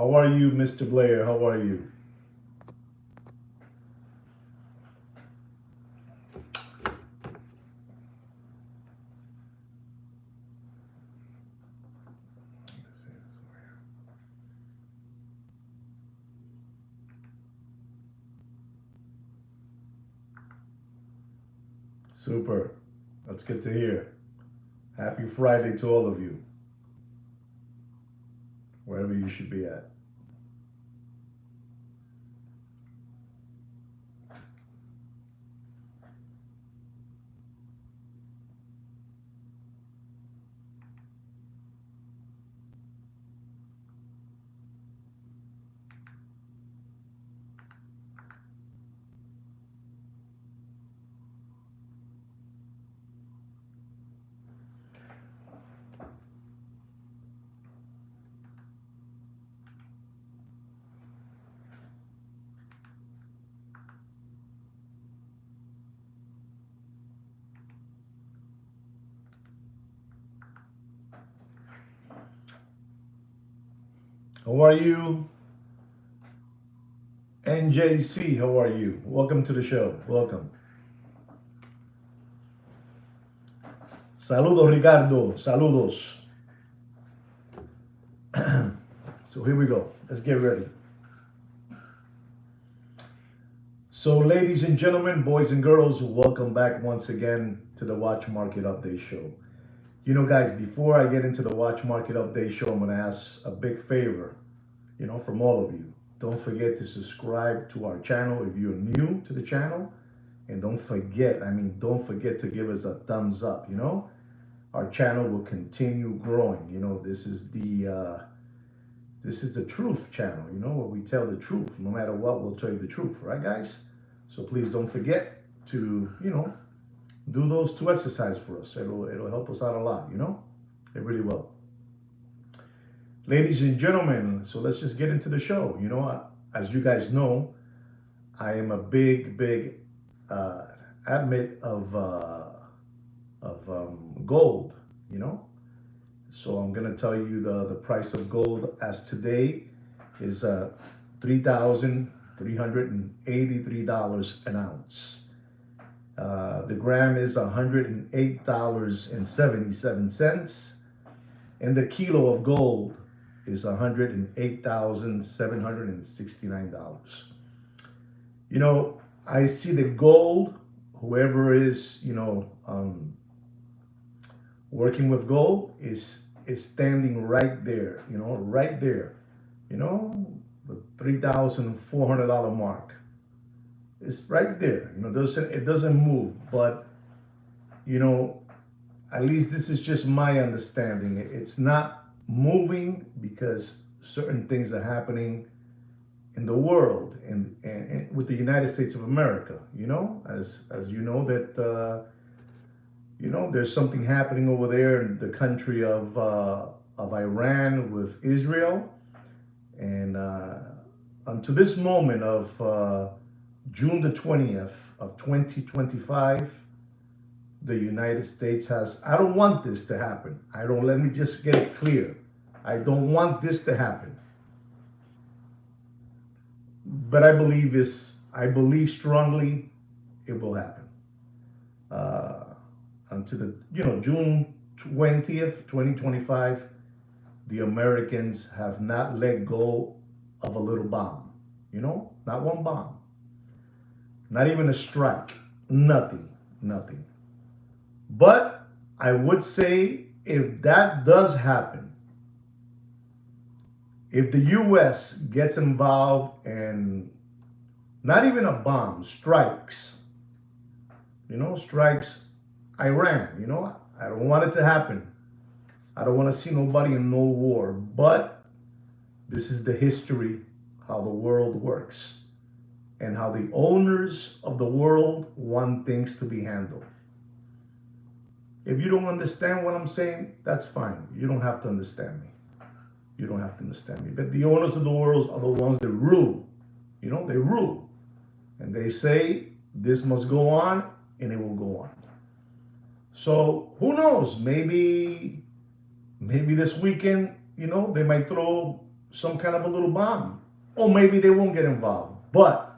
How are you, Mr. Blair? How are you? Super. That's good to hear. Happy Friday to all of you, wherever you should be at. How are you, NJC? How are you? Welcome to the show. Welcome. Saludos, Ricardo. Saludos. So here we go. Let's get ready. So, ladies and gentlemen, boys and girls, welcome back once again to the Watch Market Update Show. You know, guys, before I get into the Watch Market Update Show, I'm going to ask a big favor, from all of you. Don't forget to subscribe to our channel if you're new to the channel. And don't forget to give us a thumbs up, Our channel will continue growing. This is the truth channel, where we tell the truth. No matter what, we'll tell you the truth, right, guys? So please don't forget to, do those two exercises for us. It'll help us out a lot, It really will. Ladies and gentlemen, so let's just get into the show. As you guys know, I am a big admit of gold, So I'm gonna tell you the price of gold as today is $3,383 an ounce. The gram is $108.77, and the kilo of gold is $108,769. I see the gold, whoever is, working with gold is standing right there, right there, the $3,400 mark. It's right there, it doesn't move, but at least this is just my understanding. It's not moving because certain things are happening in the world and with the United States of America, as you know that there's something happening over there in the country of Iran with Israel, and unto this moment of June the 20th of 2025, the United States has, I don't want this to happen. Let me just get it clear. I don't want this to happen. But I believe strongly it will happen. Until the, June 20th, 2025, the Americans have not let go of a little bomb. Not one bomb. Not even a strike. Nothing. But I would say if that does happen, if the US gets involved and not even a bomb, strikes Iran, I don't want it to happen. I don't want to see nobody in no war, but this is the history, how the world works, and how the owners of the world want things to be handled. If you don't understand what I'm saying, that's fine. You don't have to understand me. But the owners of the world are the ones that rule. They rule. And they say this must go on, and it will go on. So who knows? Maybe this weekend, they might throw some kind of a little bomb. Or maybe they won't get involved. But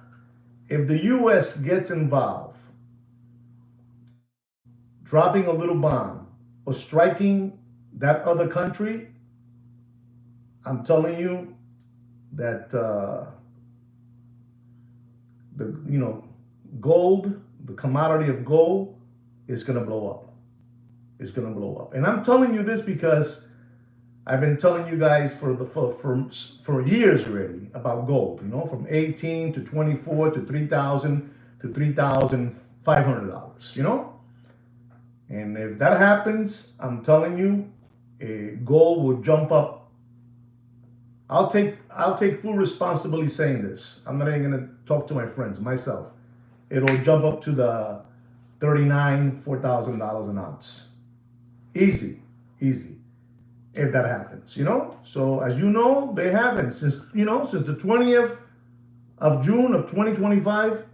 if the US gets involved, dropping a little bomb or striking that other country, I'm telling you that the gold, the commodity of gold, is gonna blow up. It's gonna blow up. And I'm telling you this because I've been telling you guys for years already about gold. From 18 to 24 to 3,000 to $3,500. And if that happens, I'm telling you, gold will jump up. I'll take full responsibility saying this. I'm not even gonna talk to my friends, myself. It'll jump up to the $4,000 an ounce. Easy, easy. If that happens. So as you know, they haven't since the 20th of June of 2025.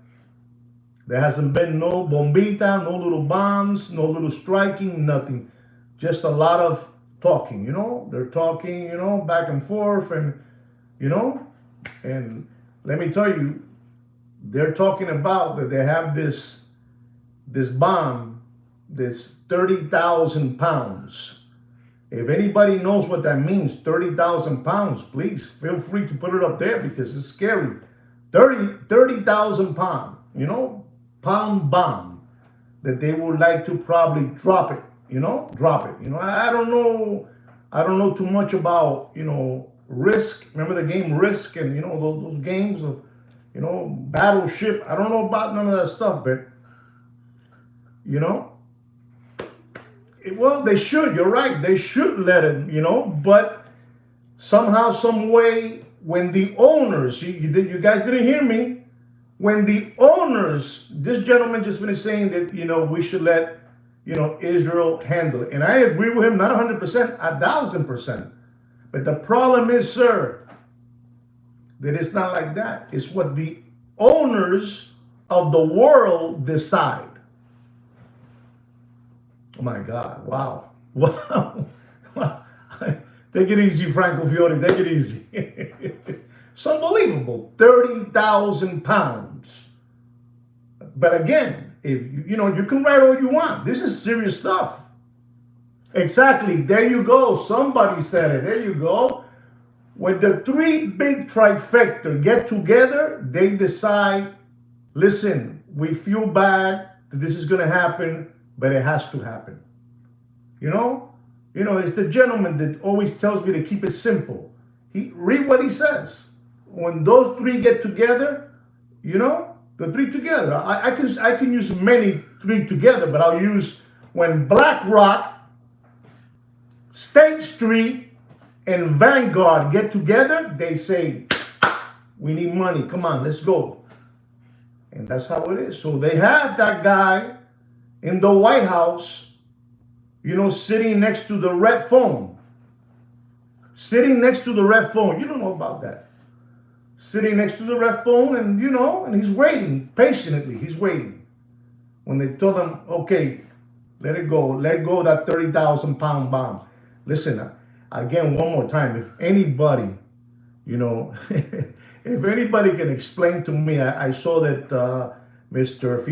There hasn't been no bombita, no little bombs, no little striking, nothing. Just a lot of talking. They're talking, back and forth, and let me tell you, they're talking about that they have this bomb, this 30,000 pounds. If anybody knows what that means, 30,000 pounds, please feel free to put it up there because it's scary. 30,000 pound, pound bomb that they would like to probably drop it. I don't know too much about, Risk. Remember the game Risk and, those games of, Battleship. I don't know about none of that stuff, but, well, they should. You're right. They should let it, but somehow, some way, when the owners, you guys didn't hear me, when the owners, this gentleman just finished saying that, we should let, Israel handle it. And I agree with him, not 100%, 1,000%. But the problem is, sir, that it's not like that. It's what the owners of the world decide. Oh my God, wow. Wow. Take it easy, Franco Fiore, take it easy. It's unbelievable, 30,000 pounds. But again, if you can write all you want. This is serious stuff. Exactly, there you go. Somebody said it, there you go. When the three big trifecta get together, they decide, listen, we feel bad that this is going to happen, but it has to happen. It's the gentleman that always tells me to keep it simple. Read what he says. When those three get together, the three together. I can use many three together, but I'll use when BlackRock, State Street, and Vanguard get together, they say, we need money. Come on, let's go. And that's how it is. So they have that guy in the White House, sitting next to the red phone. Sitting next to the red phone. You don't know about that. Sitting next to the red phone and, and he's waiting patiently. He's waiting. When they told him, okay, let it go. Let go of that 30,000 pound bomb. Listen, again, one more time, if anybody, if anybody can explain to me, I saw that Mr.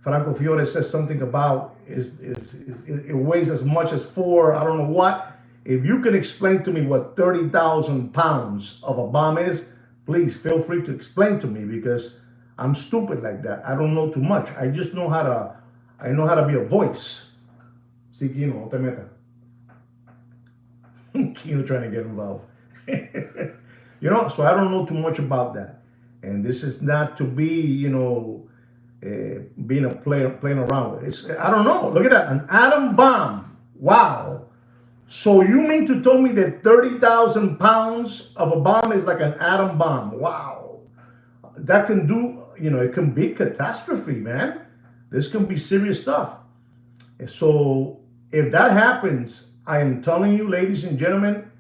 Franco Fiore says something about it weighs as much as 4, I don't know what. If you can explain to me what 30,000 pounds of a bomb is, please feel free to explain to me because I'm stupid like that. I don't know too much. I just know how to be a voice. See, no te metas. Kino trying to get involved. So I don't know too much about that. And this is not to be, being a player playing around with. I don't know. Look at that. An atom bomb. Wow. So you mean to tell me that 30,000 pounds of a bomb is like an atom bomb? Wow. That can do, it can be catastrophe, man. This can be serious stuff. So if that happens, I am telling you, ladies and gentlemen,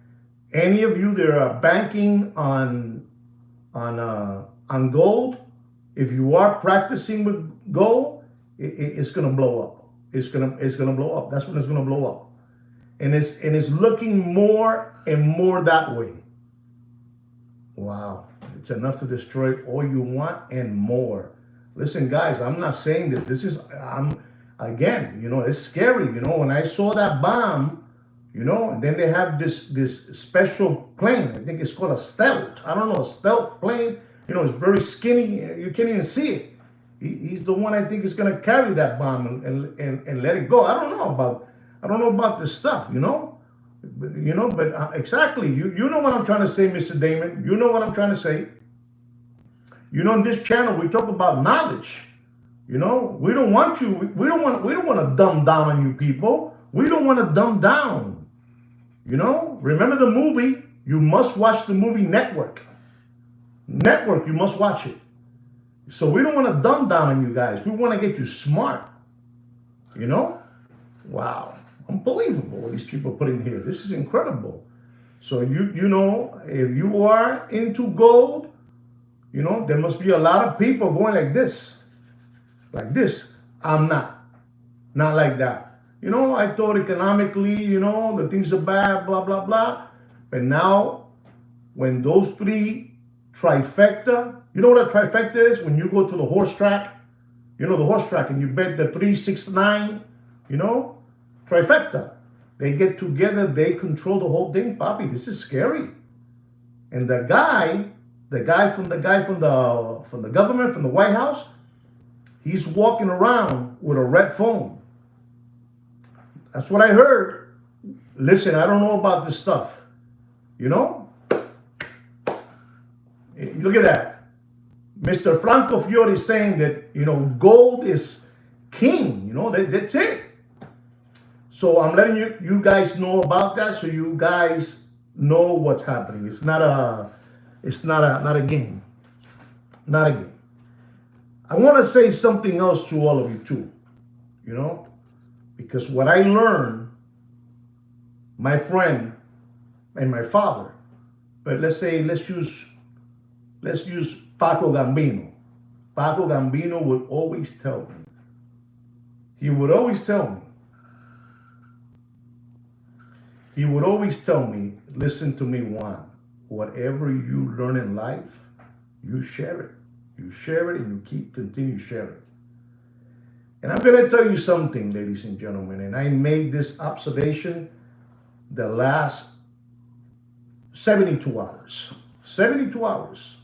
any of you that are banking on gold, if you are practicing with gold, it's gonna blow up. It's gonna blow up. That's when it's gonna blow up. And it's looking more and more that way. Wow. It's enough to destroy all you want and more. Listen, guys, I'm not saying this. Again, it's scary. When I saw that bomb, and then they have this special plane. I think it's called a stealth. I don't know, a stealth plane. It's very skinny. You can't even see it. He's the one I think is gonna carry that bomb and let it go. I don't know about this stuff. But exactly. You know what I'm trying to say, Mr. Damon. You know what I'm trying to say. In this channel we talk about knowledge. We don't want you. We don't want to dumb down on you people. We don't want to dumb down. Remember the movie. You must watch the movie Network. Network. You must watch it. So we don't want to dumb down on you guys. We want to get you smart. Wow, unbelievable what these people put in here. This is incredible. So if you are into gold, there must be a lot of people going like this. Like this. I'm not like that. I thought economically, the things are bad, blah blah blah. But now, when those three trifecta, you know what a trifecta is? When you go to the horse track, the horse track, and you bet the 3, 6, 9, trifecta. They get together, they control the whole thing, Papi. This is scary. And the guy from the government, from the White House, he's walking around with a red phone. That's what I heard. Listen, I don't know about this stuff. Look at that. Mr. Franco Fiore is saying that, gold is king. That's it. So I'm letting you guys know about that, so you guys know what's happening. It's not a game. Not a game. I want to say something else to all of you too. Because what I learned, my friend and my father, but let's use Paco Gambino. Paco Gambino would always tell me. He would always tell me, listen to me, Juan. Whatever you learn in life, you share it. You share it and you continue sharing. And I'm going to tell you something, ladies and gentlemen, and I made this observation the last 72 hours. 72 hours.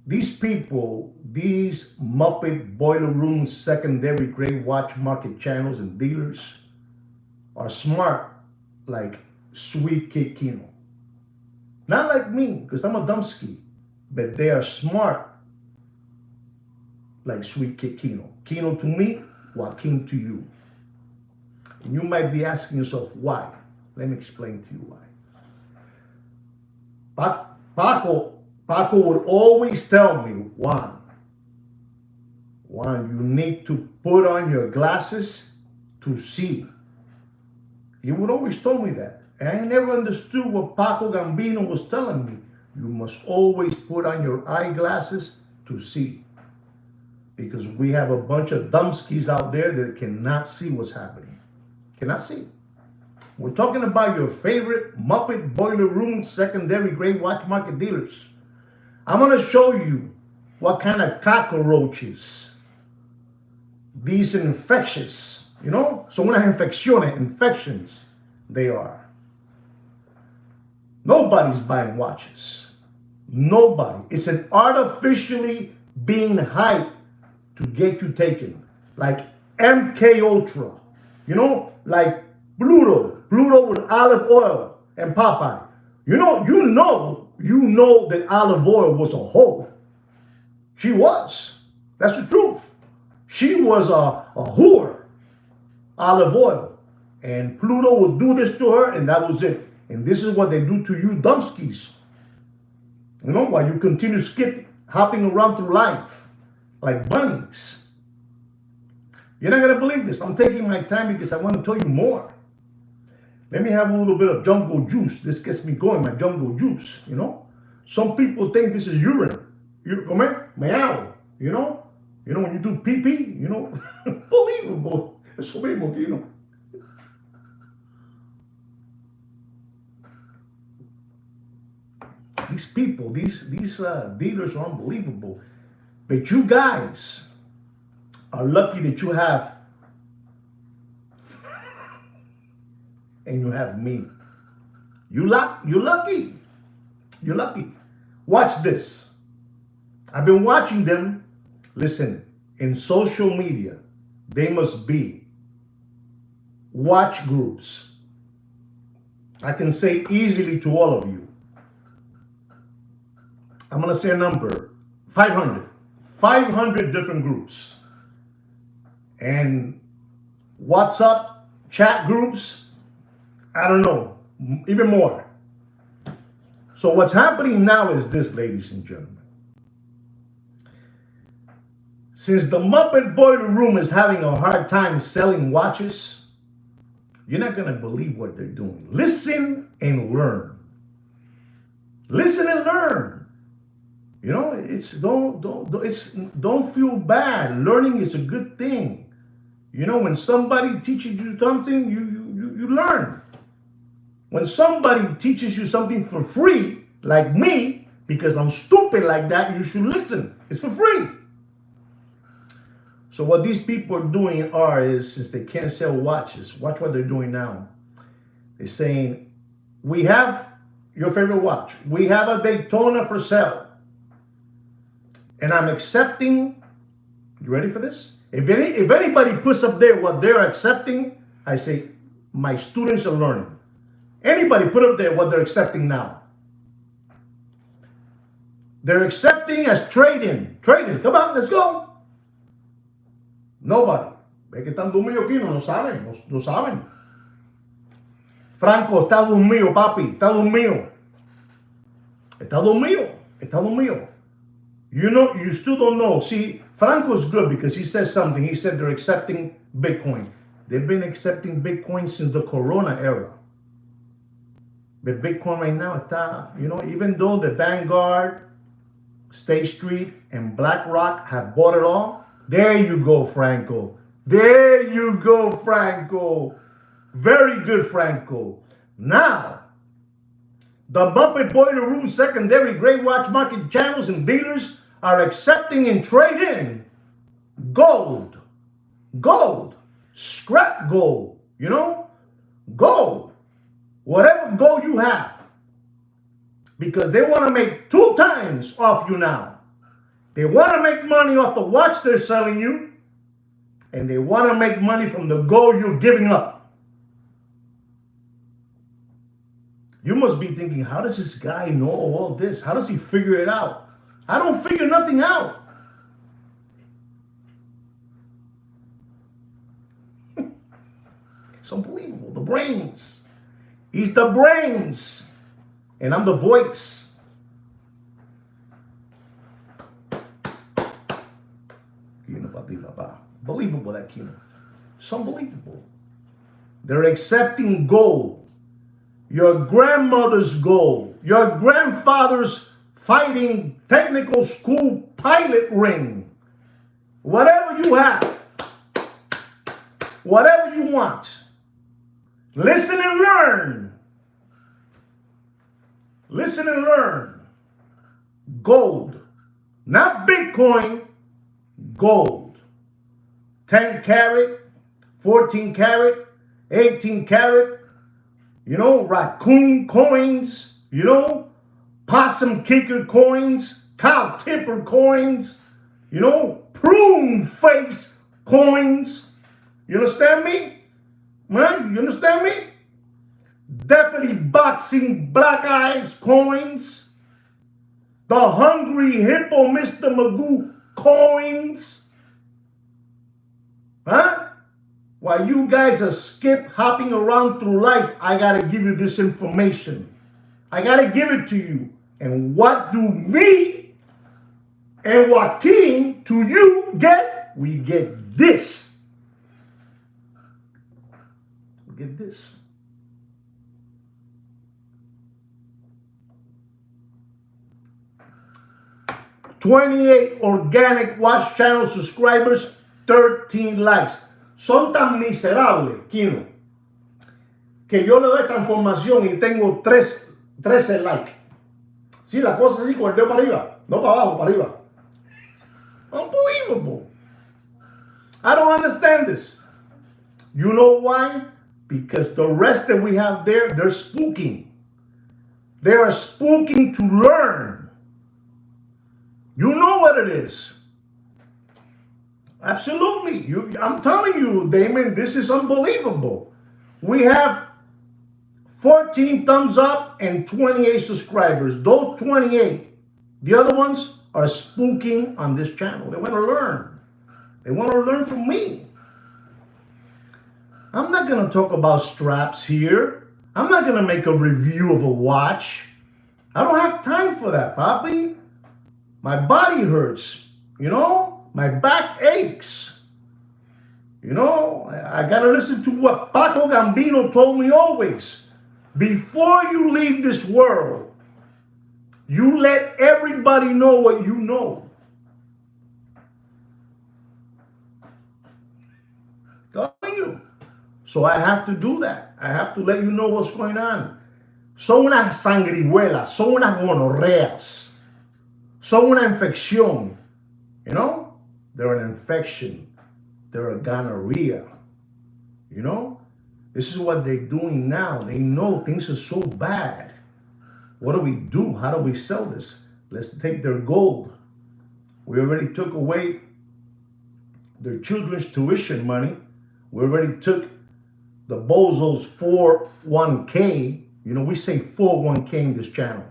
These people, these Muppet boiler room secondary grade watch market channels and dealers are smart like Sweet Kid Kino. Not like me, because I'm a dumpski, but they are smart like Sweet Kid Kino. Kino to me, Joaquin to you. And you might be asking yourself, why? Let me explain to you why. Paco would always tell me, Juan, you need to put on your glasses to see. He would always tell me that. And I never understood what Paco Gambino was telling me. You must always put on your eyeglasses to see. Because we have a bunch of dumbskis out there that cannot see what's happening. Cannot see. We're talking about your favorite Muppet boiler room secondary grade watch market dealers. I'm going to show you what kind of cockroaches these infectious, son unas infections they are. Nobody's buying watches. Nobody. It's an artificially being hyped to get you taken. Like MK Ultra. Like Pluto with olive oil and Popeye. You know that olive oil was a hoe. She was. That's the truth. She was a whore. Olive oil. And Pluto would do this to her, and that was it. And this is what they do to you dumpskis. While you continue hopping around through life like bunnies. You're not going to believe this. I'm taking my time because I want to tell you more. Let me have a little bit of jungle juice. This gets me going, my jungle juice, Some people think this is urine. Meow, when you do pee-pee, unbelievable. Eso mismo, these people, these dealers are unbelievable. But you guys are lucky that you have, and you have me. You're lucky. You're lucky. Watch this. I've been watching them. Listen, in social media, they must be watch groups. I can say easily to all of you. I'm going to say a number, 500. 500 different groups. And WhatsApp chat groups, I don't know, even more. So what's happening now is this, ladies and gentlemen. Since the Muppet Boiler Room is having a hard time selling watches, you're not going to believe what they're doing. Listen and learn. Listen and learn. You know, don't feel bad. Learning is a good thing. You know, when somebody teaches you something, you learn. When somebody teaches you something for free, like me, because I'm stupid like that, you should listen. It's for free. So what these people are doing is, since they can't sell watches, watch what they're doing now. They're saying, we have your favorite watch. We have a Daytona for sale. And I'm accepting, you ready for this? If anybody puts up there what they're accepting, I say, my students are learning. Anybody put up there what they're accepting now. They're accepting as trade-in. Trade-in, come on, let's go. Nobody. Ve que están dormidos aquí, no lo saben, no saben. Franco está dormido, papi, está dormido. Está dormido, está dormido. You know, you still don't know. See, Franco's good because he says something. He said they're accepting Bitcoin. They've been accepting Bitcoin since the Corona era. But Bitcoin right now está, you know, even though the Vanguard, State Street, and BlackRock have bought it all, there you go, Franco. There you go, Franco. Very good, Franco. Now, the Muppet Boiler Room secondary gray watch market channels and dealers are accepting and trade-in gold, scrap gold, you know, gold, whatever gold you have, because they want to make 2 times off you now. They want to make money off the watch they're selling you, and they want to make money from the gold you're giving up. You must be thinking, how does this guy know all this? How does he figure it out? I don't figure nothing out. It's unbelievable. The brains. He's the brains. And I'm the voice. Unbelievable, that Kino. It's unbelievable. They're accepting gold. Your grandmother's gold. Your grandfather's fighting technical school pilot ring. Whatever you have. Whatever you want. Listen and learn. Listen and learn. Gold. Not Bitcoin. Gold. 10 karat, 14 karat, 18 karat, you know, raccoon coins, you know, possum kicker coins, cow tipper coins, you know, prune face coins. You understand me? Man, you understand me? Deputy boxing black eyes coins. The hungry hippo Mr. Magoo coins. Huh? While you guys are skip hopping around through life, I gotta give you this information. I gotta give it to you. And what do me and Joaquin to you get? We get this. We get this. $28 organic watch channel subscribers, 13 likes. Son tan miserables, Kino, que yo le doy esta información y tengo 13 likes. Sí, la cosa así con el dedo para arriba, no para abajo, para arriba. Unbelievable. I don't understand this. You know why? Because the rest that we have there, they're spooking. They are spooking to learn. You know what it is. Absolutely. I'm telling you, Damon, this is unbelievable. We have 14 thumbs up and 28 subscribers. Those 28, the other ones are spooking on this channel. They want to learn. They want to learn from me. I'm not going to talk about straps here. I'm not going to make a review of a watch. I don't have time for that, Papi. My body hurts, you know? My back aches. You know, I got to listen to what Paco Gambino told me always. Before you leave this world, you let everybody know what you know. Telling you. So I have to do that. I have to let you know what's going on. Son unas sangrihuelas, son unas gonorreas, son una infección. You know? They're an infection. They're a gonorrhea. You know? This is what they're doing now. They know things are so bad. What do we do? How do we sell this? Let's take their gold. We already took away their children's tuition money. We already took the bozos 401k. You know, we say 401k in this channel.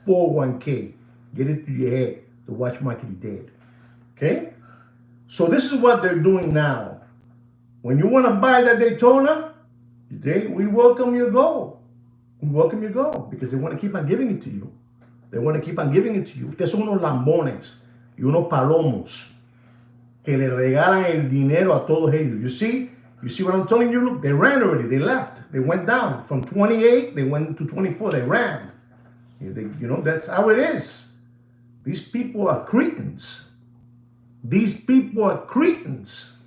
401k. Get it through your head. The watch market is dead. Okay? So this is what they're doing now. When you want to buy that Daytona, we welcome your gold. We welcome your gold because they want to keep on giving it to you. They want to keep on giving it to you. Ustedes son unos lambones y unos palomos que le regalan el dinero a todos ellos. You see what I'm telling you? Look, they ran already. They left. They went down. From 28, they went to 24. They ran. You know, that's how it is. These people are cretins. These people are cretins.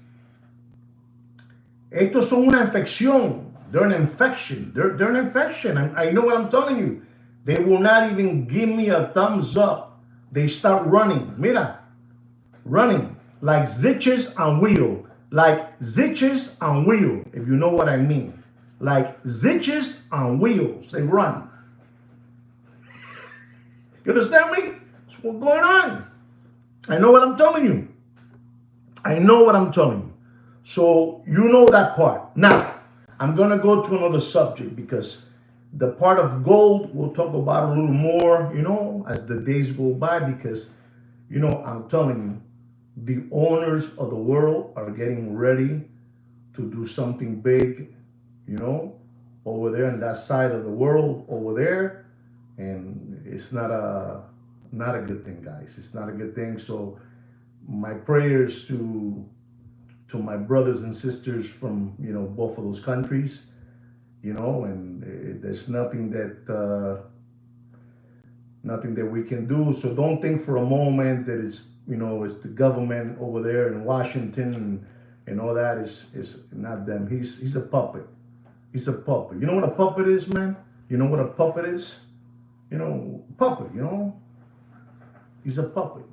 Estos son una infección. They're an infection. They're an infection. I know what I'm telling you. They will not even give me a thumbs up. They start running. Mira. Running. Like zitches on wheel. Like zitches on wheel. If you know what I mean. Like zitches on wheels. They run. You understand me? That's what's going on. I know what I'm telling you. I know what I'm telling you. So you know that part. Now, I'm going to go to another subject because the part of gold we'll talk about a little more, you know, as the days go by because, you know, I'm telling you, the owners of the world are getting ready to do something big, you know, over there on that side of the world over there. And it's not a good thing, guys. It's not a good thing. So my prayers to my brothers and sisters from, you know, both of those countries, you know, and there's nothing that we can do. So don't think for a moment that it's, you know, it's the government over there in Washington and all that. Is not them. He's a puppet. He's a puppet. You know what a puppet is, man? You know what a puppet is? You know, puppet, you know? He's a puppet.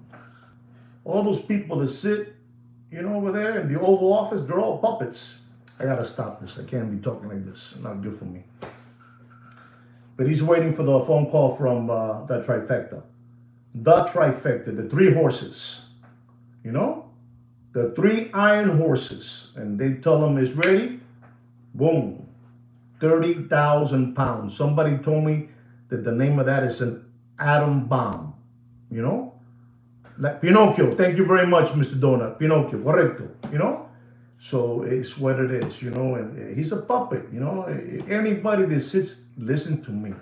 All those people that sit, you know, over there in the Oval Office, they're all puppets. I gotta stop this. I can't be talking like this. It's not good for me. But he's waiting for the phone call from the trifecta. The trifecta, the three horses. You know? The three iron horses. And they tell him it's ready. Boom. 30,000 pounds. Somebody told me that the name of that is an atom bomb. You know? Like Pinocchio. Thank you very much, Mr. Donut. Pinocchio. Correcto. You know? So it's what it is, you know? And he's a puppet, you know? Anybody that sits, listen to me.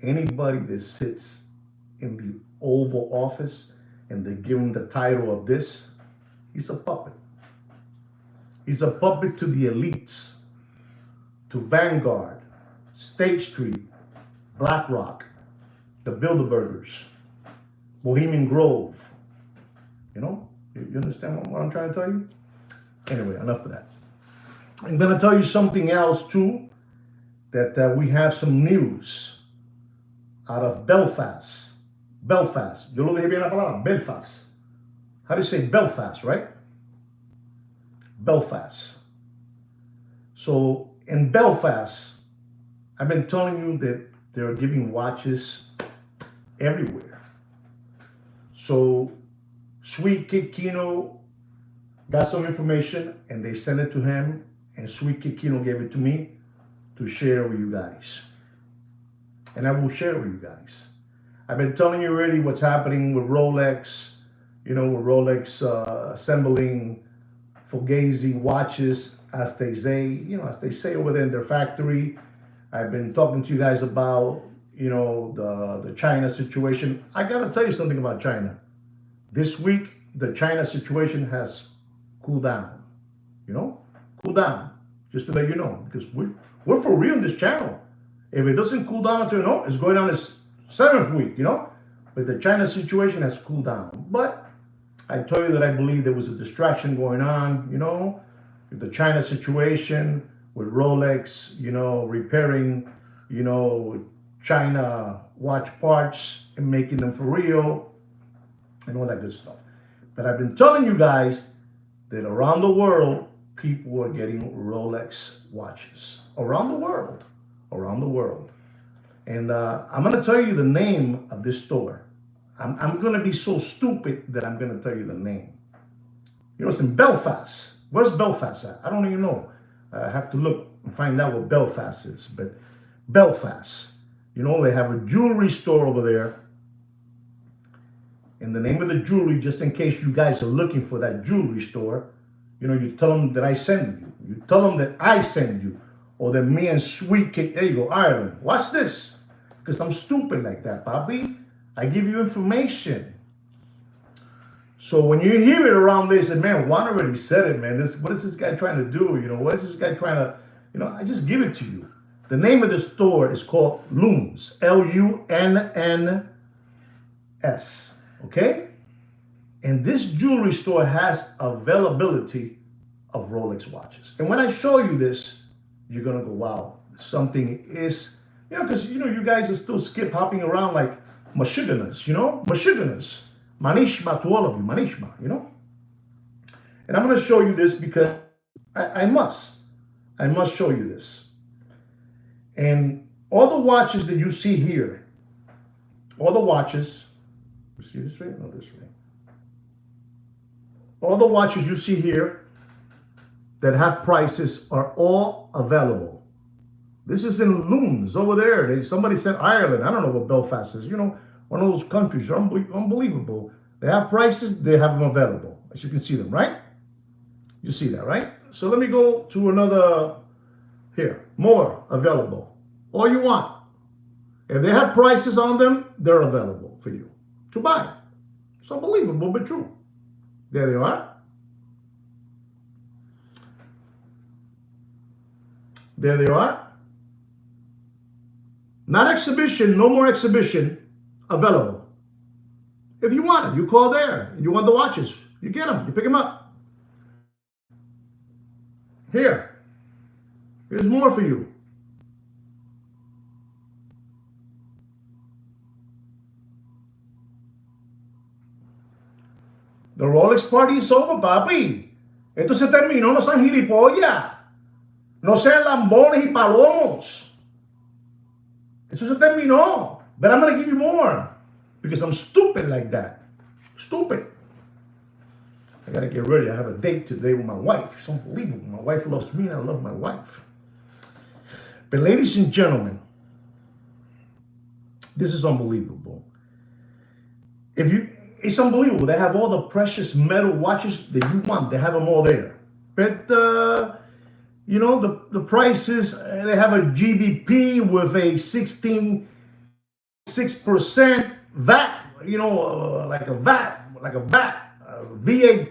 Anybody that sits in the Oval Office and they give him the title of this, he's a puppet. He's a puppet to the elites, to Vanguard, State Street, BlackRock, the Bilderbergers, Bohemian Grove. You know? You understand what I'm trying to tell you? Anyway, enough of that. I'm going to tell you something else too, that we have some news. out of Belfast. Belfast. Yo lo dije bien la palabra, Belfast. How do you say Belfast, right? Belfast. So in Belfast, I've been telling you that they're giving watches everywhere. So Sweet Kid Kino got some information and they sent it to him, and Sweet Kid Kino gave it to me to share with you guys. And I will share with you guys. I've been telling you already what's happening with Rolex, with Rolex assembling Fugazi watches, as they say over there in their factory. I've been talking to you guys about, the China situation. I gotta tell you something about China. This week, the China situation has cooled down. Cool down. Just to let you know, because we're for real in this channel. If it doesn't cool down until it's going on its 7th week, But the China situation has cooled down. But I told you that I believe there was a distraction going on, with the China situation, with Rolex, repairing, China watch parts and making them for real and all that good stuff. But I've been telling you guys that around the world, people are getting Rolex watches. Around the world. And I'm going to tell you the name of this store. I'm going to be so stupid that I'm going to tell you the name. It's in Belfast. Where's Belfast at? I don't even know. I have to look and find out what Belfast is. But Belfast, they have a jewelry store over there. And the name of the jewelry, just in case you guys are looking for that jewelry store, you tell them that I send you. You tell them that I send you. Or that me and Sweet Kid, there you go, Ireland. Watch this. Because I'm stupid like that, Bobby. I give you information. So when you hear it around there, you say, man, Juan already said it, man. What is this guy trying to do? What is this guy trying to, I just give it to you. The name of the store is called Luns. Lunns. Okay? And this jewelry store has availability of Rolex watches. And when I show you this, you're going to go, wow, something is, because, you guys are still hopping around like Mashiganas, Mashiganas. Manishma to all of you, Manishma, And I'm going to show you this because I must show you this. And all the watches that you see here, all the watches, you see this way? No, this way. All the watches you see here that have prices are all available. This is in Luns over there. Somebody said Ireland. I don't know what Belfast is. One of those countries are unbelievable. They have prices. They have them available. As you can see them, right? You see that, right? So let me go to another here. More available. All you want. If they have prices on them, they're available for you to buy. It's unbelievable, but true. There they are. There they are. Not exhibition, no more exhibition, available. If you want it, you call there. You want the watches, you get them, you pick them up. Here's more for you. The Rolex party is over, papi. Esto se terminó, no sean gilipollas. No sean lambones y palomos. Eso se terminó. But I'm going to give you more. Because I'm stupid like that. Stupid. I got to get ready. I have a date today with my wife. It's unbelievable. My wife loves me and I love my wife. But ladies and gentlemen, this is unbelievable. It's unbelievable. They have all the precious metal watches that you want. They have them all there. But, the prices, they have a GBP with a 16.6% VAT, like a VAT, VAT,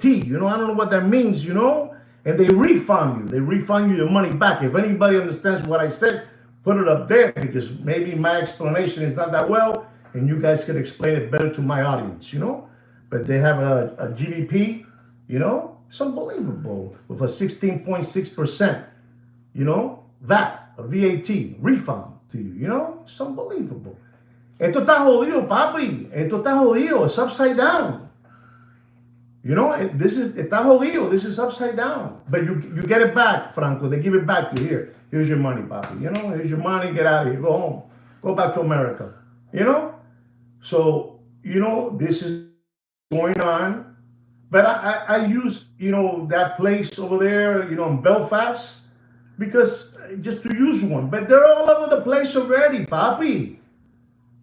I don't know what that means, and they refund you your money back. If anybody understands what I said, put it up there, because maybe my explanation is not that well, and you guys could explain it better to my audience, but they have a GBP, it's unbelievable, with a 16.6%, VAT, a VAT refund to you, it's unbelievable. Esto está jodido, papi. Esto está jodido. It's upside down. You know, this is está jodido. This is upside down. But you get it back, Franco. They give it back to you. Here. Here's your money, papi. You know, here's your money. Get out of here. Go home. Go back to America. You know? So, you know, this is going on. But I use, you know, that place over there, you know, in Belfast, because just to use one. But they're all over the place already, papi.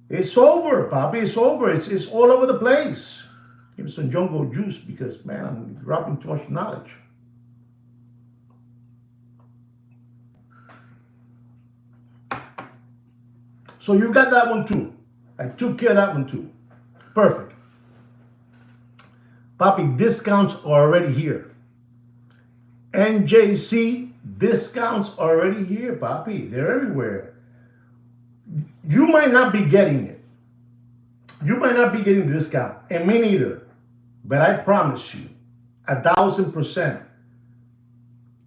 It's over, papi. It's over. It's all over the place. Give me some jungle juice because, man, I'm dropping too much knowledge. So you got that one too. I took care of that one too. Perfect. Papi, discounts are already here. NJC discounts are already here, papi. They're everywhere. You might not be getting it. You might not be getting the discount, and me neither. But I promise you, 1,000%,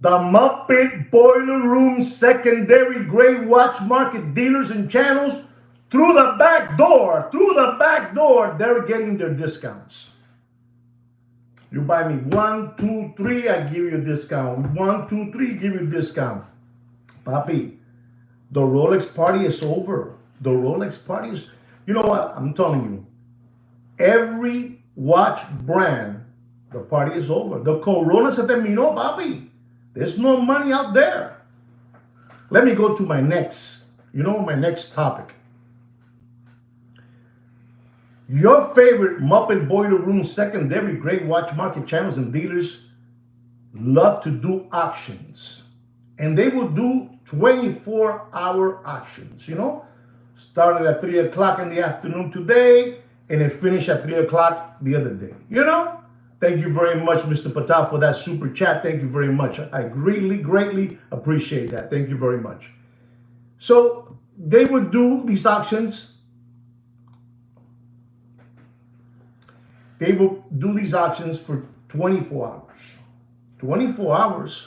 the Muppet Boiler Room secondary grade watch market dealers and channels, through the back door, they're getting their discounts. You buy me 1, 2, 3, I give you a discount. 1, 2, 3, give you a discount. Papi, the Rolex party is over. The Rolex party is, you know what? I'm telling you, every watch brand, the party is over. The Corona se terminó, papi. There's no money out there. Let me go to my next, my next topic. Your favorite Muppet Boiler Room secondary grade watch market channels and dealers love to do auctions. And they will do 24-hour auctions, Started at 3 o'clock in the afternoon today, and it finished at 3 o'clock the other day, Thank you very much, Mr. Patel, for that super chat. Thank you very much. I greatly appreciate that. Thank you very much. So they would do these auctions. They will do these auctions for 24 hours. 24 hours.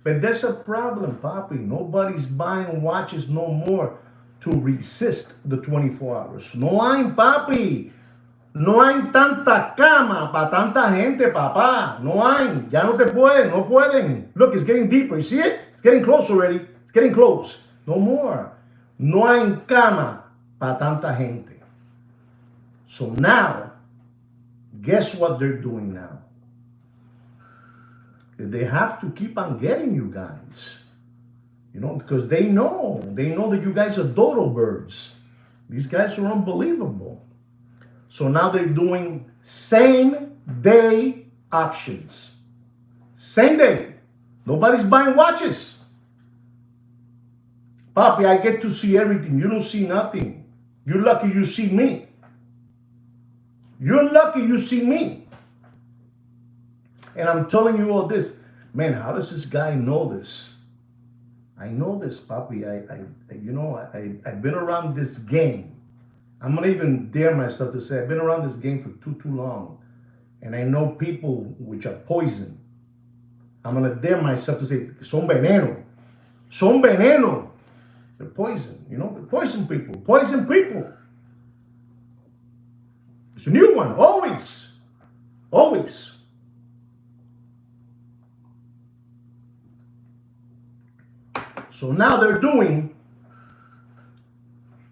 But there's a problem, papi. Nobody's buying watches no more to resist the 24 hours. No hay, papi. No hay tanta cama para tanta gente, papá. No hay. Ya no te pueden. No pueden. Look, it's getting deeper. You see it? It's getting close already. It's getting close. No more. No hay cama para tanta gente. So now, guess what they're doing now? They have to keep on getting you guys. Because they know that you guys are dodo birds. These guys are unbelievable. So now they're doing same day auctions. Same day. Nobody's buying watches. Papi, I get to see everything. You don't see nothing. You're lucky you see me. You're lucky you see me. And I'm telling you all this. Man, how does this guy know this? I know this, papi. I've been around this game. I'm gonna even dare myself to say I've been around this game for too long. And I know people which are poison. I'm gonna dare myself to say, son veneno. Son veneno. They're poison, they're poison people. Poison people. It's a new one, always. Always. So now they're doing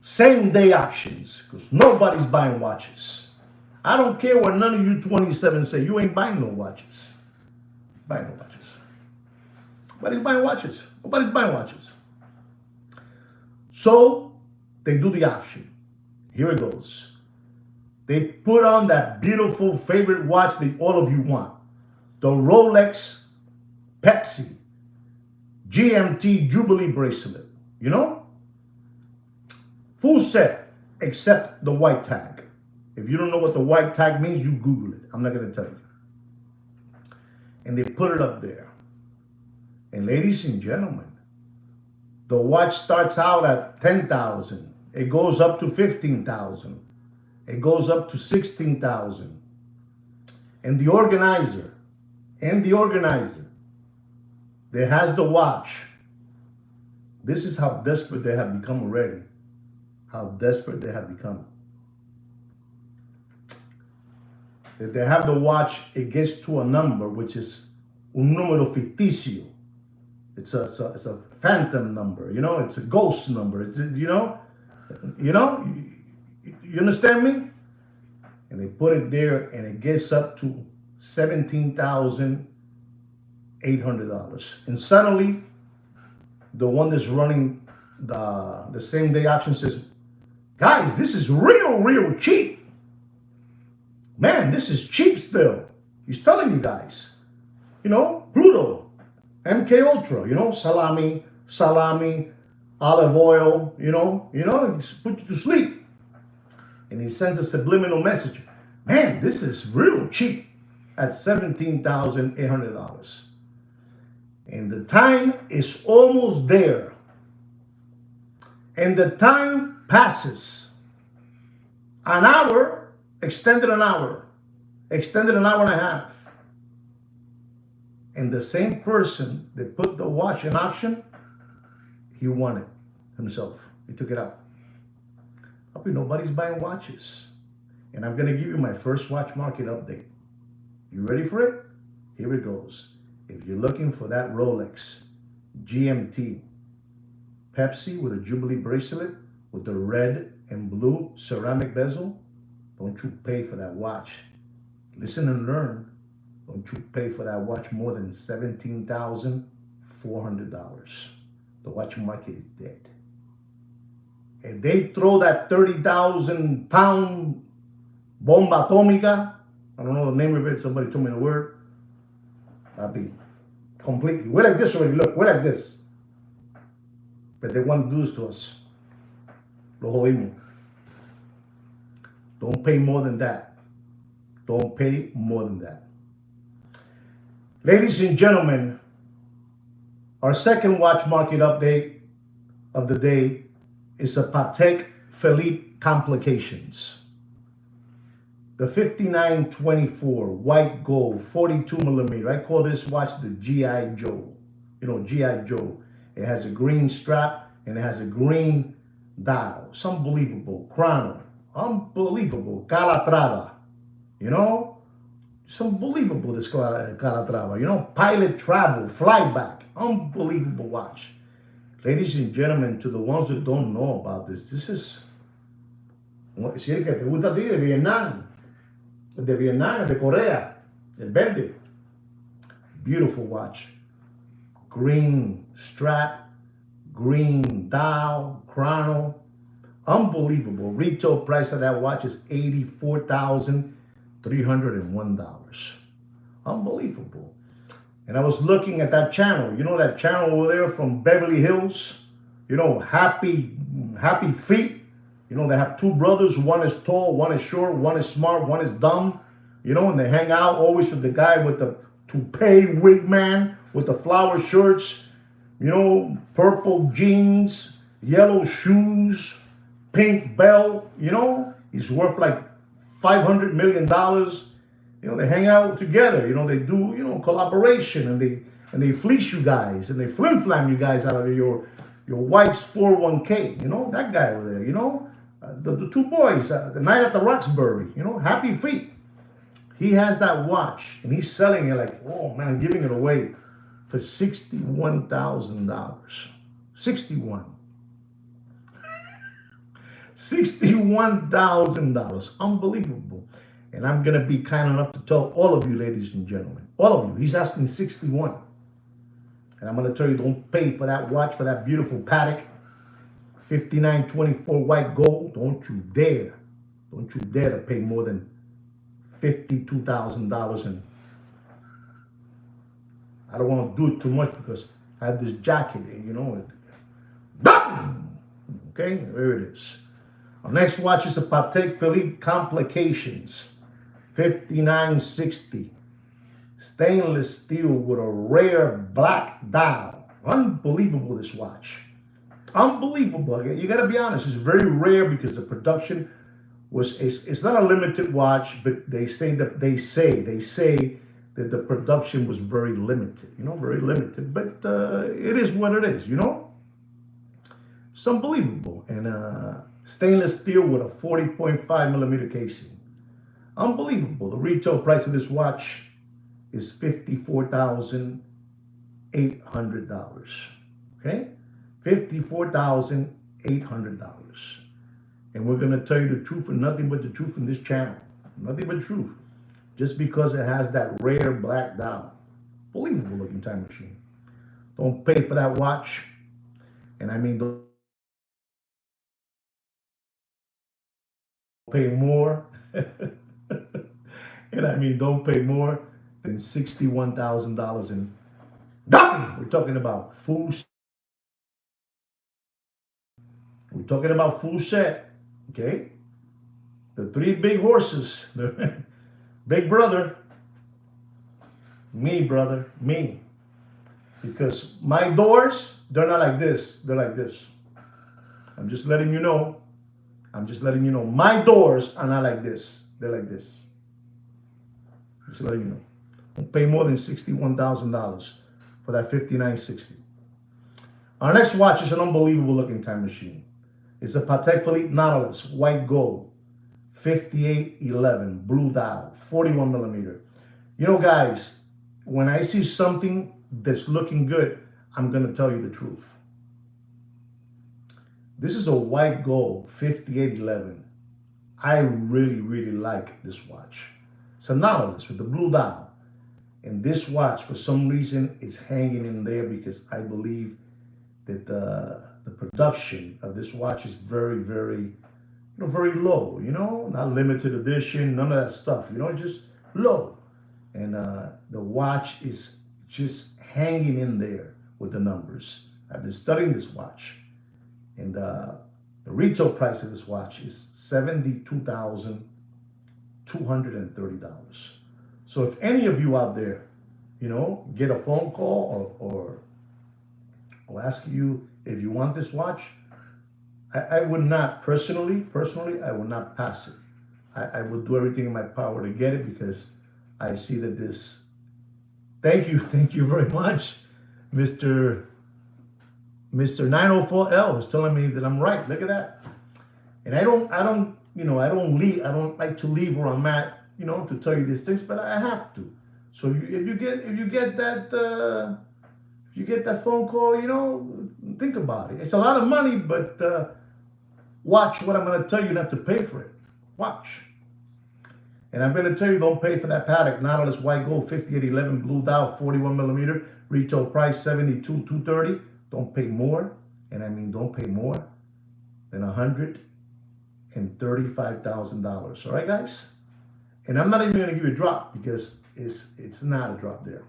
same day auctions because nobody's buying watches. I don't care what none of you 27 say. You ain't buying no watches. Buying no watches. Nobody's buying watches. Nobody's buying watches. So they do the auction. Here it goes. They put on that beautiful favorite watch that all of you want. The Rolex Pepsi GMT Jubilee bracelet. Full set except the white tag. If you don't know what the white tag means, you Google it. I'm not going to tell you. And they put it up there. And ladies and gentlemen, the watch starts out at 10,000. It goes up to 15,000. It goes up to 16,000. And the organizer that has the watch, this is how desperate they have become already. how desperate they have become. If they have the watch, it gets to a number which is un número ficticio. It's a phantom number. It's a ghost number. You know, you understand me? And they put it there, and it gets up to $17,800. And suddenly, the one that's running the same day auction says, "Guys, this is real cheap. Man, this is cheap still." He's telling you guys, Pluto, MK Ultra, salami, olive oil, put you to sleep. And he sends a subliminal message. Man, this is real cheap at $17,800. And the time is almost there. And the time passes. An hour, extended an hour and a half. And the same person that put the watch in auction, he won it himself. He took it out. Hope nobody's buying watches. And I'm going to give you my first watch market update. You ready for it? Here it goes. If you're looking for that Rolex GMT Pepsi with a Jubilee bracelet with the red and blue ceramic bezel, don't you pay for that watch. Listen and learn. Don't you pay for that watch more than $17,400. The watch market is dead. If they throw that 30,000 pound bomba atomica, I don't know the name of it, somebody told me the word, I'll be completely, we're like this already, look, we're like this. But they want to do this to us. Lo jodimos. Don't pay more than that. Don't pay more than that. Ladies and gentlemen, our second watch market update of the day is a Patek Philippe Complications. The 5924 white gold 42 millimeter. I call this watch the G.I. Joe. G.I. Joe. It has a green strap and it has a green dial. It's unbelievable. Chrono. Unbelievable. Calatrava. It's unbelievable, this Calatrava. Pilot travel, flyback. Unbelievable watch. Ladies and gentlemen, to the ones that don't know about this is, si el que te gusta a ti de Vietnam, de Corea, el verde. Beautiful watch. Green strap, green dial, chrono. Unbelievable. Retail price of that watch is $84,301. Unbelievable. And I was looking at that channel. That channel over there from Beverly Hills? Happy Feet. They have two brothers. One is tall, one is short, one is smart, one is dumb. And they hang out always with the guy with the toupee wig man with the flower shirts, purple jeans, yellow shoes, pink belt. He's worth like $500 million. They hang out together. They do, collaboration, and they fleece you guys, and they flim-flam you guys out of your wife's 401k. That guy over there. The two boys, the night at the Roxbury. Happy Feet. He has that watch, and he's selling it like, oh man, giving it away for $61,000. $61,000. Unbelievable. And I'm going to be kind enough to tell all of you, ladies and gentlemen, all of you, he's asking 61. And I'm going to tell you, don't pay for that watch, for that beautiful Patek 5924 white gold. Don't you dare to pay more than $52,000. And I don't want to do it too much because I have this jacket, okay, there it is. Our next watch is a Patek Philippe Complications 5960. Stainless steel with a rare black dial. Unbelievable, this watch. Unbelievable. You got to be honest. It's very rare because the production it's not a limited watch, but they say that the production was very limited. Very limited. But it is what it is. It's unbelievable. And Stainless steel with a 40.5 millimeter casing. Unbelievable. The retail price of this watch is $54,800. Okay? $54,800. And we're going to tell you the truth and nothing but the truth in this channel. Nothing but truth. Just because it has that rare black dial. Believable looking time machine. Don't pay for that watch. And I mean, don't pay more. And I mean, don't pay more than $61,000 in nothing. We're talking about full. We're talking about full set. Okay? The three big horses. Big brother. Me, brother. Me. Because my doors, they're not like this. They're like this. I'm just letting you know. I'm just letting you know. My doors are not like this. They're like this. Just letting you know. Don't pay more than $61,000 for that 5960. Our next watch is an unbelievable looking time machine. It's a Patek Philippe Nautilus, white gold, 5811, blue dial, 41 millimeter. You know, guys, when I see something that's looking good, I'm going to tell you the truth. This is a white gold 5811. I really, really like this watch. It's a Nautilus with the blue dial. And this watch, for some reason, is hanging in there because I believe that the production of this watch is very, very, very low, not limited edition, none of that stuff, just low. And the watch is just hanging in there with the numbers. I've been studying this watch. And the retail price of this watch is $72,230. So if any of you out there, get a phone call or ask you if you want this watch, I would not personally, I would not pass it. I would do everything in my power to get it because I see that this. Thank you very much, Mr. 904L is telling me that I'm right. Look at that. And I don't like to leave where I'm at, to tell you these things, but I have to. So if you get that phone call, think about it. It's a lot of money, but watch what I'm going to tell you not to pay for it. Watch. And I'm going to tell you, don't pay for that Patek Nautilus white gold 5811 blue dial 41 millimeter retail price $72,230. Don't pay more, and I mean don't pay more than $135,000. All right, guys. And I'm not even going to give you a drop because it's not a drop there.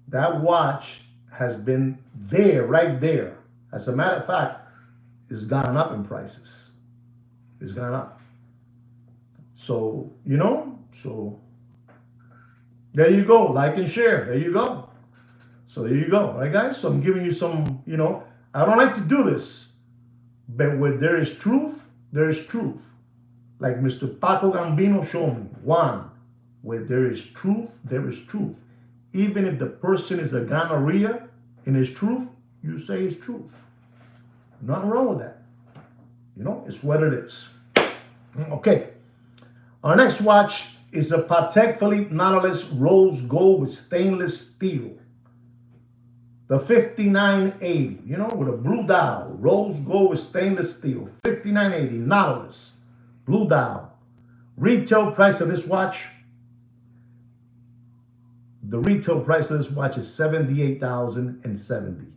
That watch has been there, right there. As a matter of fact, it's gone up in prices. It's gone up. So, so there you go. Like and share. There you go. So there you go. All right, guys? So I'm giving you some, I don't like to do this, but where there is truth, there is truth. Like Mr. Paco Gambino showed me. One, where there is truth, there is truth. Even if the person is a gonorrhea in his truth, you say it's truth. Nothing wrong with that. It's what it is. Okay. Our next watch is a Patek Philippe Nautilus rose gold with stainless steel. The 5980, with a blue dial, rose gold with stainless steel. 5980 Nautilus, blue dial. Retail price of this watch, the retail price of this watch is $78,070.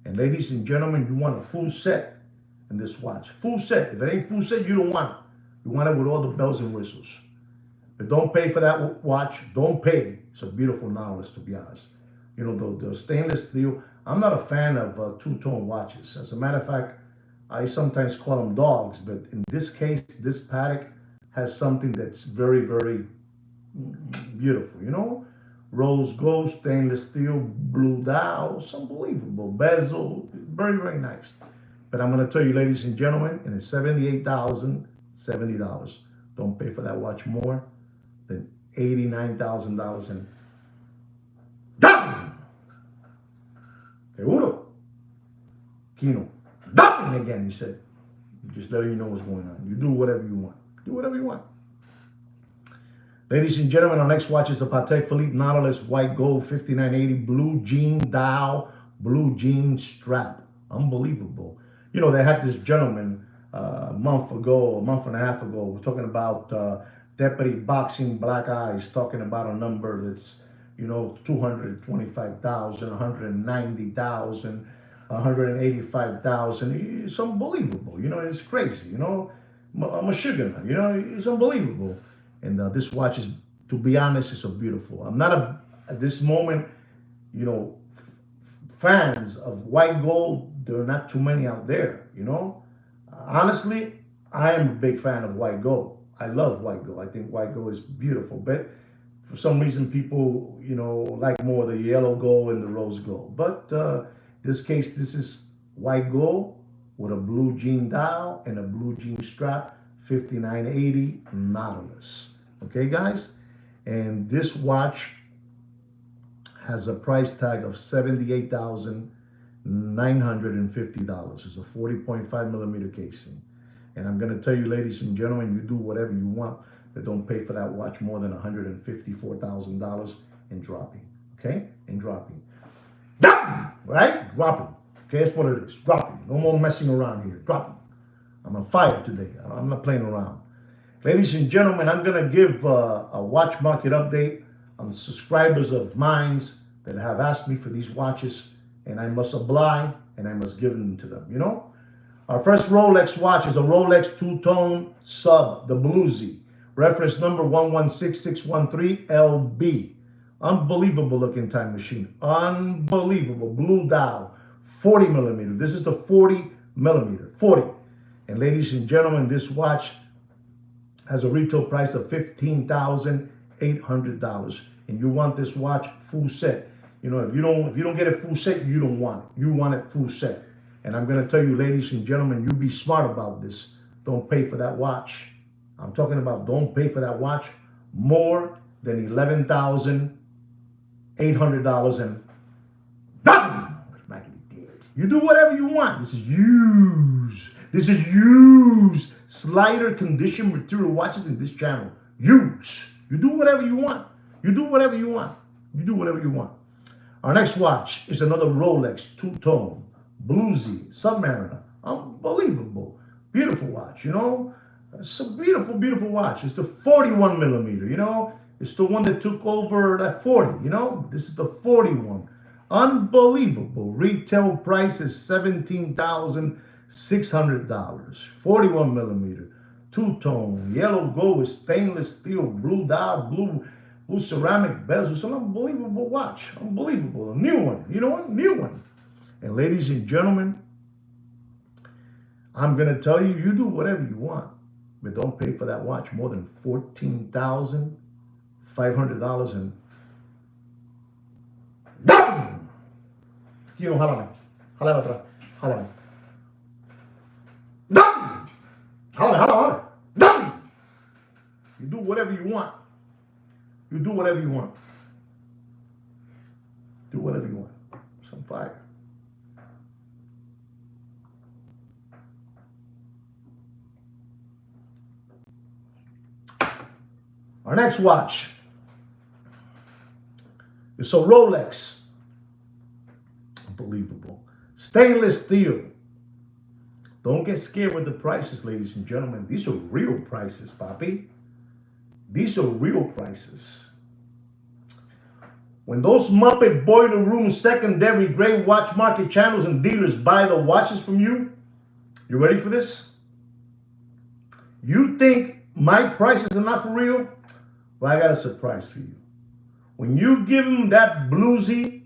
And ladies and gentlemen, you want a full set in this watch. Full set. If it ain't full set, you don't want it. You want it with all the bells and whistles. But don't pay for that watch. Don't pay. It's a beautiful Nautilus, to be honest. The stainless steel. I'm not a fan of two-tone watches. As a matter of fact, I sometimes call them dogs. But in this case, this Patek has something that's very, very beautiful. Rose gold, stainless steel, blue dial. It's unbelievable. Bezel. Very, very nice. But I'm going to tell you, ladies and gentlemen, and it's $78,070. Don't pay for that watch more than $89,000 and dumping. Seguro. Kino. Dumping again, he said. Just letting you know what's going on. You do whatever you want. Do whatever you want. Ladies and gentlemen, our next watch is a Patek Philippe Nautilus White Gold 5980 Blue Jean Dial, Blue Jean Strap. Unbelievable. You know, they had this gentleman a month and a half ago, we're talking about Deputy Boxing Black Eyes, talking about a number that's, you know, 225,000, 190,000, 185,000. It's unbelievable. You know, it's crazy. You know, I'm a sugar, you know, it's unbelievable. And this watch is, to be honest, it's so beautiful. I'm not at this moment, you know, fans of white gold. There are not too many out there, you know. Honestly, I am a big fan of white gold. I love white gold. I think white gold is beautiful. But for some reason, people, you know, like more the yellow gold and the rose gold. But this case, this is white gold with a blue jean dial and a blue jean strap. 5980 Nautilus. Okay, guys? And this watch has a price tag of $78,950. It's a 40.5 millimeter casing. And I'm going to tell you, ladies and gentlemen, you do whatever you want, but don't pay for that watch more than $154,000 in dropping. Okay? In dropping. Right? Dropping. Okay, that's what it is. Dropping. No more messing around here. Dropping. I'm on fire today. I'm not playing around. Ladies and gentlemen, I'm going to give a watch market update on subscribers of mine that have asked me for these watches, and I must oblige and I must give them to them, you know. Our first Rolex watch is a Rolex two-tone sub, the Bluesy. Reference number 116613LB. Unbelievable looking time machine. Unbelievable. Blue dial. 40 millimeter. This is the 40 millimeter. 40. And ladies and gentlemen, this watch has a retail price of $15,800. And you want this watch full set. You know, if you don't get it full set, you don't want it. You want it full set. And I'm going to tell you, ladies and gentlemen, you be smart about this. Don't pay for that watch. I'm talking about don't pay for that watch more than $11,800 and you do whatever you want. This is used. This is used slider condition material watches in this channel. Use. You do whatever you want. You do whatever you want. You do whatever you want. Our next watch is another Rolex two-tone Bluesy Submariner. Unbelievable. Beautiful watch, you know. It's a beautiful, beautiful watch. It's the 41 millimeter, you know. It's the one that took over that 40, you know. This is the 41. Unbelievable. Retail price is $17,600. 41 millimeter. Two-tone. Yellow gold. Stainless steel. Blue dial. Blue ceramic bezel. It's an unbelievable watch. Unbelievable. A new one. You know what? New one. And ladies and gentlemen, I'm going to tell you, you do whatever you want. But don't pay for that watch more than $14,500 and you know, jálame atrás, jálame. Jálame. You do whatever you want. You do whatever you want. Do whatever you want. It's on fire. Our next watch is a Rolex. Unbelievable. Stainless steel. Don't get scared with the prices, ladies and gentlemen. These are real prices, Papi. These are real prices. When those Muppet Boiler Room secondary grade watch market channels and dealers buy the watches from you, you ready for this? You think my prices are not for real? Well, I got a surprise for you. When you give them that Bluesy,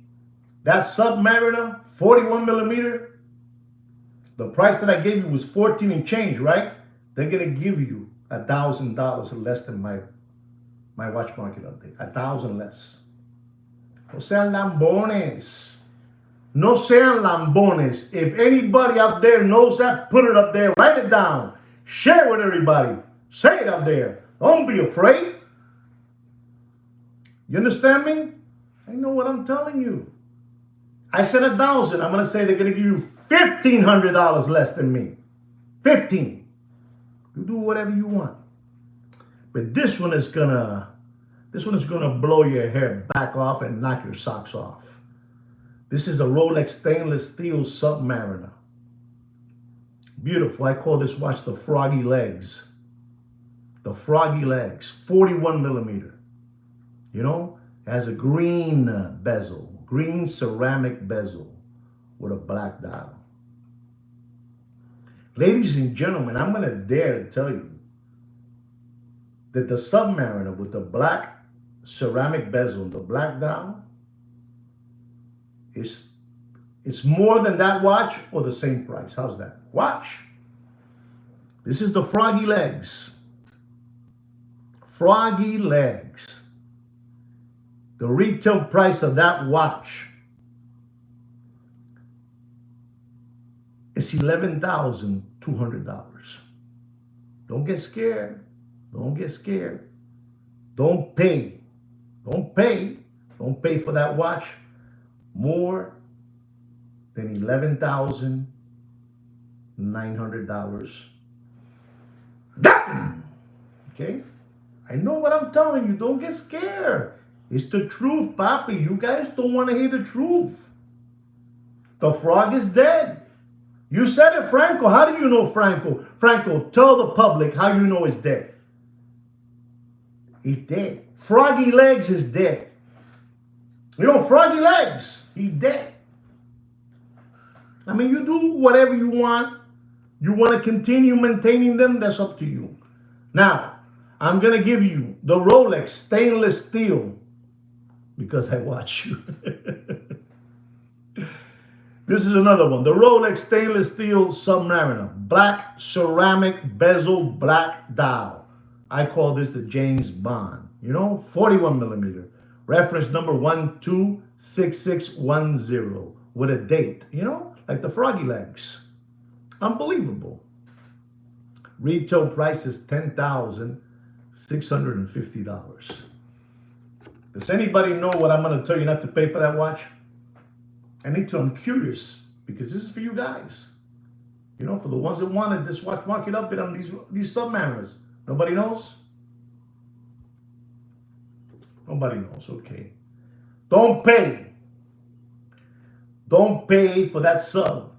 that Submariner, 41 millimeter, the price that I gave you was 14 and change, right? They're going to give you $1,000 less than my watch market update. 1,000 less. No sean lambones. No sean lambones. If anybody out there knows that, put it up there. Write it down. Share it with everybody. Say it up there. Don't be afraid. You understand me? I know what I'm telling you. I said 1,000. I'm going to say they're going to give you $1,500 less than me. 15. You do whatever you want. But this one is gonna blow your hair back off and knock your socks off. This is a Rolex stainless steel Submariner. Beautiful. I call this watch the Froggy Legs. The Froggy Legs, 41 millimeter. You know, it has a green bezel, green ceramic bezel with a black dial. Ladies and gentlemen, I'm going to dare to tell you that the Submariner with the black ceramic bezel and the black dial is it's more than that watch or the same price. How's that? Watch. This is the Froggy Legs. Froggy Legs. The retail price of that watch is $11,200. Don't get scared. Don't get scared. Don't pay. Don't pay. Don't pay for that watch more than $11,900. Okay? I know what I'm telling you. Don't get scared. It's the truth, Papi. You guys don't want to hear the truth. The frog is dead. You said it, Franco. How do you know Franco? Franco, tell the public how you know he's dead. He's dead. Froggy Legs is dead. You know, Froggy Legs, he's dead. I mean, you do whatever you want. You want to continue maintaining them, that's up to you. Now, I'm going to give you the Rolex stainless steel because I watch you. This is another one. The Rolex stainless steel Submariner. Black ceramic bezel, black dial. I call this the James Bond. You know, 41 millimeter. Reference number 126610 with a date. You know, like the Froggy Legs. Unbelievable. Retail price is $10,650. Does anybody know what I'm going to tell you not to pay for that watch? I'm curious because this is for you guys. You know, for the ones that wanted this watch, mark it up on these Submariners. Nobody knows? Nobody knows. Okay. Don't pay. Don't pay for that sub.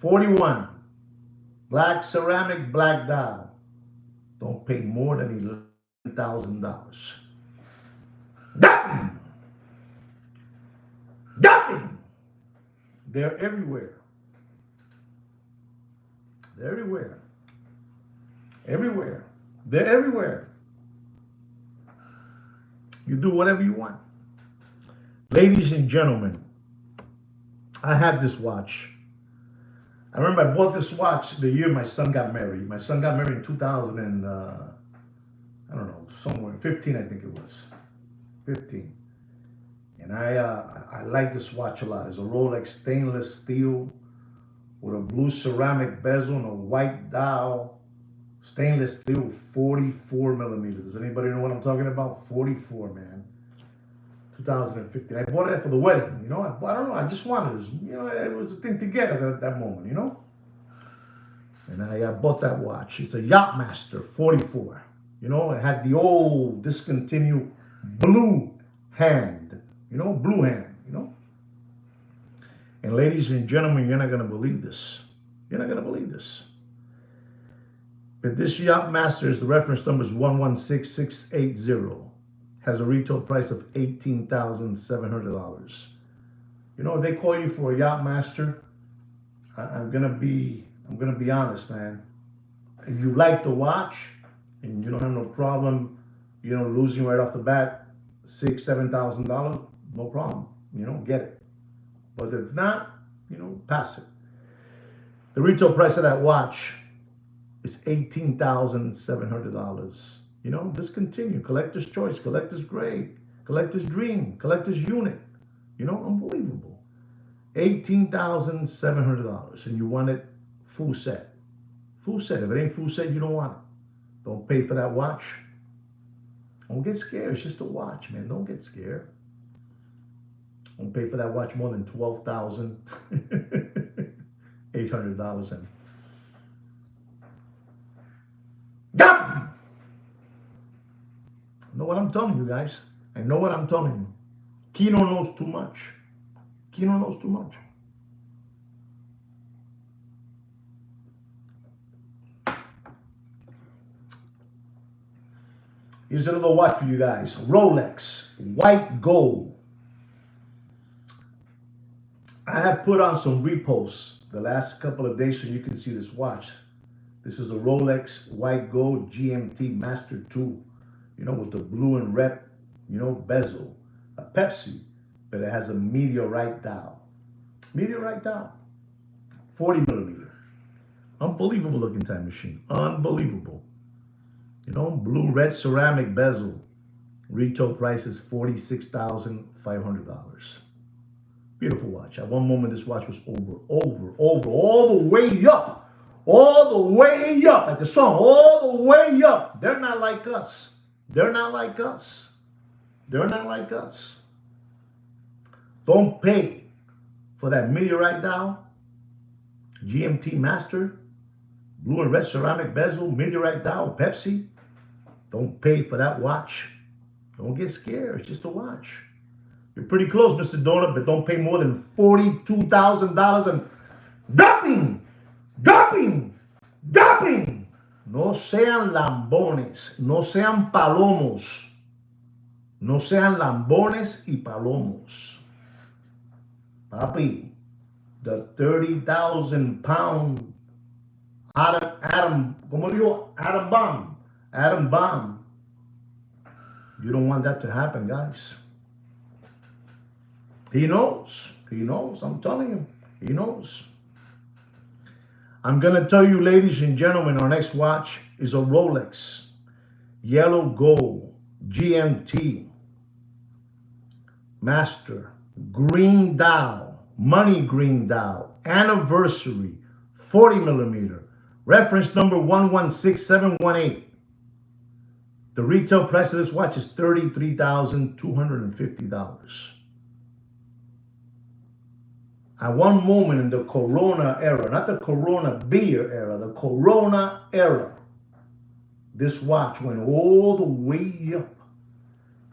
41. Black ceramic, black dial. Don't pay more than $11,000. Dumping. They're everywhere. They're everywhere. Everywhere. They're everywhere. You do whatever you want. Ladies and gentlemen, I had this watch. I remember I bought this watch the year my son got married. My son got married in 2000 and, I don't know, somewhere, 15 I think it was. 15. And I like this watch a lot. It's a Rolex stainless steel with a blue ceramic bezel and a white dial. Stainless steel, 44 millimeters. Does anybody know what I'm talking about? 44, man. 2015. I bought it for the wedding. You know, I don't know. I just wanted it. You know, it was a thing to get at that moment. You know. And I bought that watch. It's a Yachtmaster 44. You know, it had the old discontinued blue hand. You know, blue hand. You know. And ladies and gentlemen, you're not gonna believe this. You're not gonna believe this. But this Yachtmaster, the reference number is 116680. Has a retail price of $18,700. You know, if they call you for a Yachtmaster, I'm gonna be honest, man. If you like the watch and you don't have no problem, you know, losing right off the bat $6,000-7,000, no problem. You know, get it. But if not, you know, pass it. The retail price of that watch is $18,700. You know, discontinue, collector's choice, collector's grade, collector's dream, collector's unit. You know, unbelievable. $18,700, and you want it full set. Full set. If it ain't full set, you don't want it. Don't pay for that watch. Don't get scared. It's just a watch, man. Don't get scared. Don't pay for that watch more than $12,800. And Yup! I know what I'm telling you guys. I know what I'm telling you. Kino knows too much. Kino knows too much. Here's another watch for you guys. Rolex, white gold. I have put on some reposts the last couple of days so you can see this watch. This is a Rolex white gold GMT Master 2, you know, with the blue and red, you know, bezel. A Pepsi, but it has a meteorite dial. Meteorite dial. 40 millimeter. Unbelievable looking time machine. Unbelievable. You know, blue red ceramic bezel. Retail price is $46,500. Beautiful watch. At one moment, this watch was all the way up. All the way up. Like the song, all the way up. They're not like us. They're not like us. They're not like us. Don't pay for that meteorite dial. GMT Master. Blue and red ceramic bezel. Meteorite dial. Pepsi. Don't pay for that watch. Don't get scared. It's just a watch. You're pretty close, Mr. Donut, but don't pay more than $42,000 and dumping. No sean lambones. No sean palomos. No sean lambones y palomos. Papi, the 30,000 pound atom bomb. You don't want that to happen, guys. He knows. He knows. I'm telling you. He knows. I'm going to tell you, ladies and gentlemen, our next watch is a Rolex. Yellow gold. GMT. Master. Green dial. Money green dial. Anniversary. 40 millimeter. Reference number 116718. The retail price of this watch is $33,250. At one moment in the Corona era, not the Corona beer era, the Corona era, this watch went all the way up.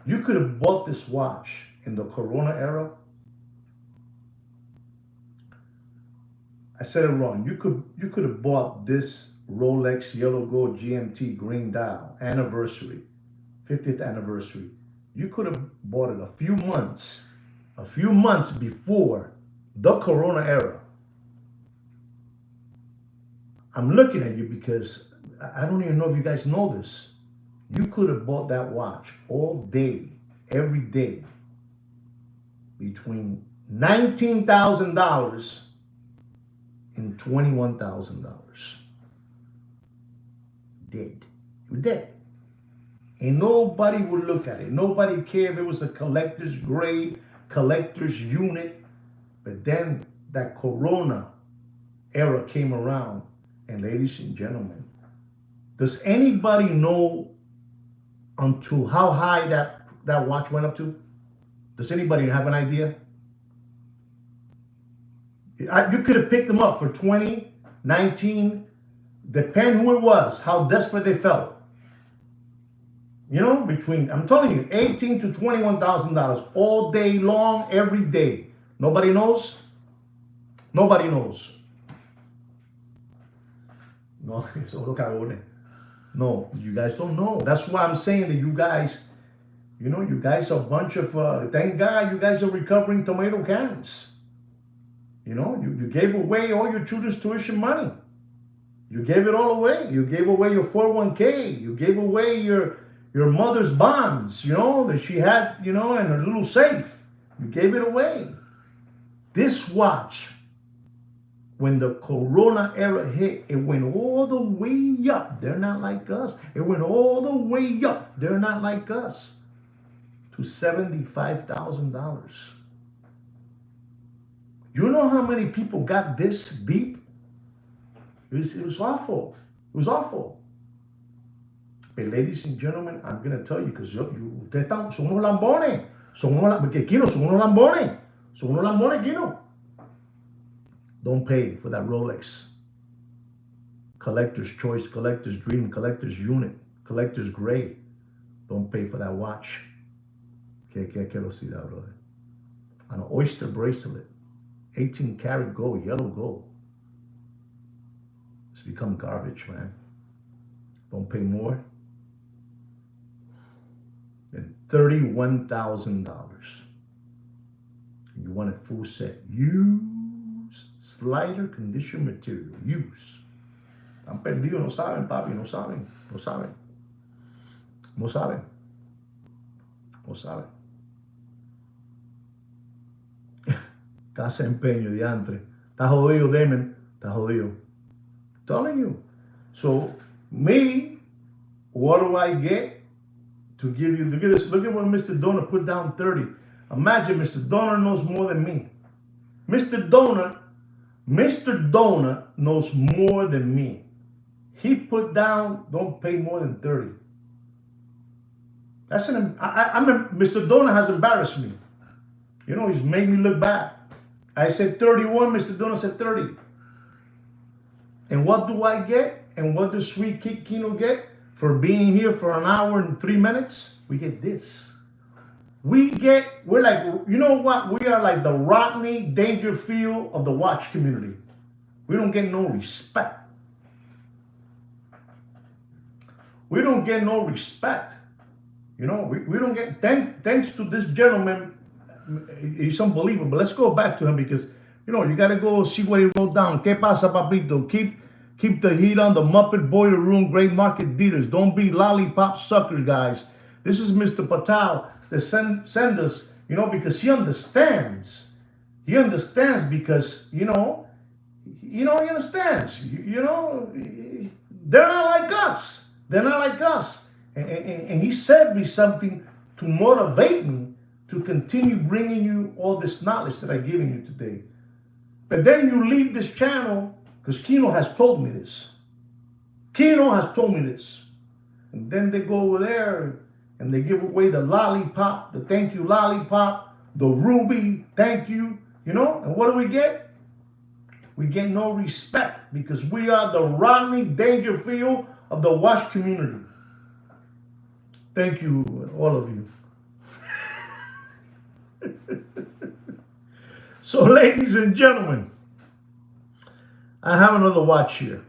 You could have bought this watch in the Corona era. I said it wrong. You could have bought this Rolex yellow gold GMT green dial anniversary, 50th anniversary. You could have bought it a few months before the Corona era. I'm looking at you because I don't even know if you guys know this. You could have bought that watch all day, every day, between $19,000 and $21,000. Dead. You're dead. And nobody would look at it. Nobody cared if it was a collector's grade, collector's unit. But then that Corona era came around. And ladies and gentlemen, does anybody know unto how high that watch went up to? Does anybody have an idea? You could have picked them up for 20, 19, depend who it was, how desperate they felt. You know, between, I'm telling you, $18,000 to $21,000 all day long, every day. Nobody knows? Nobody knows. No, no, you guys don't know. That's why I'm saying that you guys, you know, you guys are a bunch of, thank God you guys are recovering tomato cans. You know, you gave away all your children's tuition money. You gave it all away. You gave away your 401k. You gave away your mother's bonds, you know, that she had, you know, in her little safe. You gave it away. This watch, when the Corona era hit, it went all the way up. They're not like us. It went all the way up. They're not like us. To $75,000. You know how many people got this beep? It was awful. It was awful. But ladies and gentlemen, I'm going to tell you, because ustedes son unos lambones. Porque Kino, son unos lambones. Son unos lambones, Kino. Don't pay for that Rolex. collector's choice, collector's dream, collector's unit, collector's grade. Don't pay for that watch. Que quiero decir, brother? An oyster bracelet, 18 karat gold, yellow gold. It's become garbage, man. Don't pay more than $31,000. You want a full set. Use slider condition material. Use. Han perdido, no saben, papi, no saben, no saben. No saben. No saben. Casa empeño, diantre. Está jodido, Damon. Está jodido. I'm telling you. So, me, what do I get to give you? Look at this. Look at what Mr. Donor put down 30. Imagine Mr. Donor knows more than me. Mr. Donor knows more than me. He put down, don't pay more than 30. That's Mr. Donor has embarrassed me. You know, he's made me look bad. I said 31, Mr. Donor said 30. And what do I get? And what does Sweet Kino get for being here for an hour and 3 minutes? We get this. We're like, you know what? We are like the Rodney Dangerfield of the watch community. We don't get no respect. We don't get no respect. You know, we don't get, thanks to this gentleman, he's unbelievable. Let's go back to him because, you know, you got to go see what he wrote down. ¿Qué pasa, papito? Keep the heat on the Muppet Boiler Room, great market dealers. Don't be lollipop suckers, guys. This is Mr. Patel that send us, you know, because he understands. He understands because, he understands. You know, they're not like us. They're not like us. And he said me something to motivate me to continue bringing you all this knowledge that I've given you today. But then you leave this channel, because Kino has told me this. Kino has told me this. And then they go over there and they give away the lollipop, the thank you lollipop, the ruby, thank you, you know? And what do we get? We get no respect because we are the Rodney Dangerfield of the watch community. Thank you, all of you. So, ladies and gentlemen, I have another watch here.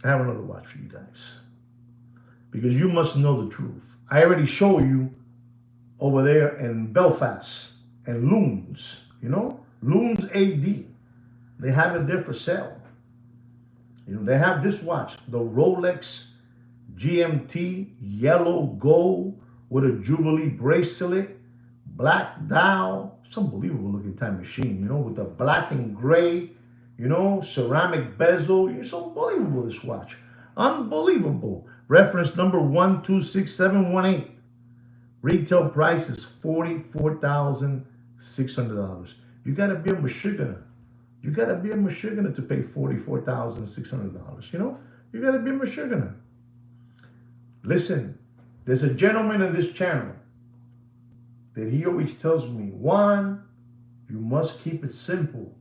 I have another watch for you guys. Because you must know the truth. I already showed you over there in Belfast and Loons, you know, Loons AD. They have it there for sale. You know, they have this watch, the Rolex GMT yellow gold with a Jubilee bracelet, black dial. It's unbelievable looking time machine, you know, with the black and gray, you know, ceramic bezel. It's unbelievable, this watch. Unbelievable. Reference number 126718. Retail price is $44,600. You got to be a Michiganer. You got to be a Michiganer to pay $44,600. You know, you got to be a Michiganer. Listen, there's a gentleman in this channel that he always tells me, Juan, you must keep it simple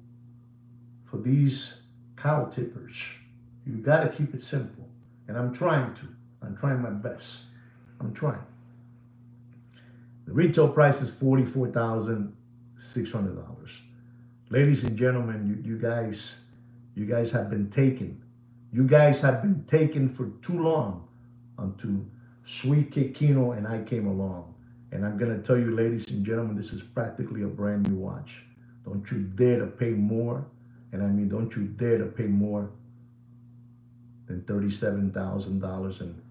for these cow tippers. You got to keep it simple. And I'm trying to. I'm trying my best. I'm trying. The retail price is $44,600. Ladies and gentlemen, you guys have been taken. You guys have been taken for too long until Sweet Kino and I came along. And I'm going to tell you, ladies and gentlemen, this is practically a brand new watch. Don't you dare to pay more. And I mean, don't you dare to pay more than $37,000 and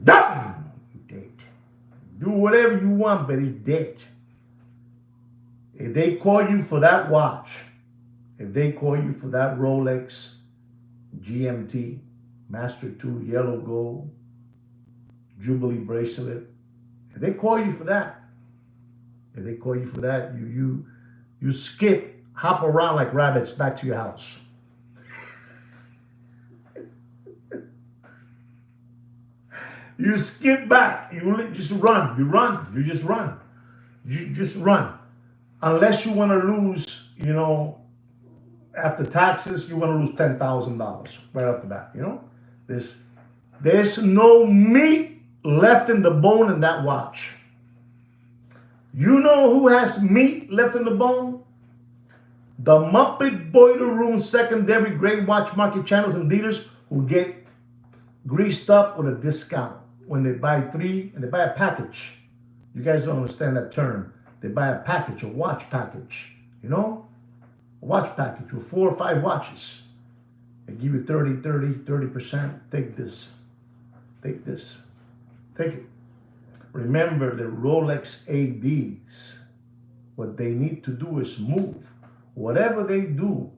done. Dead. Do whatever you want, but it's dead. If they call you for that watch, if they call you for that Rolex GMT Master 2 yellow gold Jubilee bracelet, if they call you for that, you skip, hop around like rabbits back to your house. You skip back. You just run. You just run. You just run. Unless you want to lose, you know, after taxes, you're gonna lose $10,000 right off the bat. There's no meat left in the bone in that watch. You know who has meat left in the bone? The Muppet Boiler Room secondary great watch market channels and dealers who get greased up with a discount when they buy three and they buy a package. You guys don't understand that term. They buy a package, a watch package, a watch package with 4 or 5 watches. They give you 30%. Take this. Take this. Take it. Remember the Rolex ADs. What they need to do is move. Whatever they do,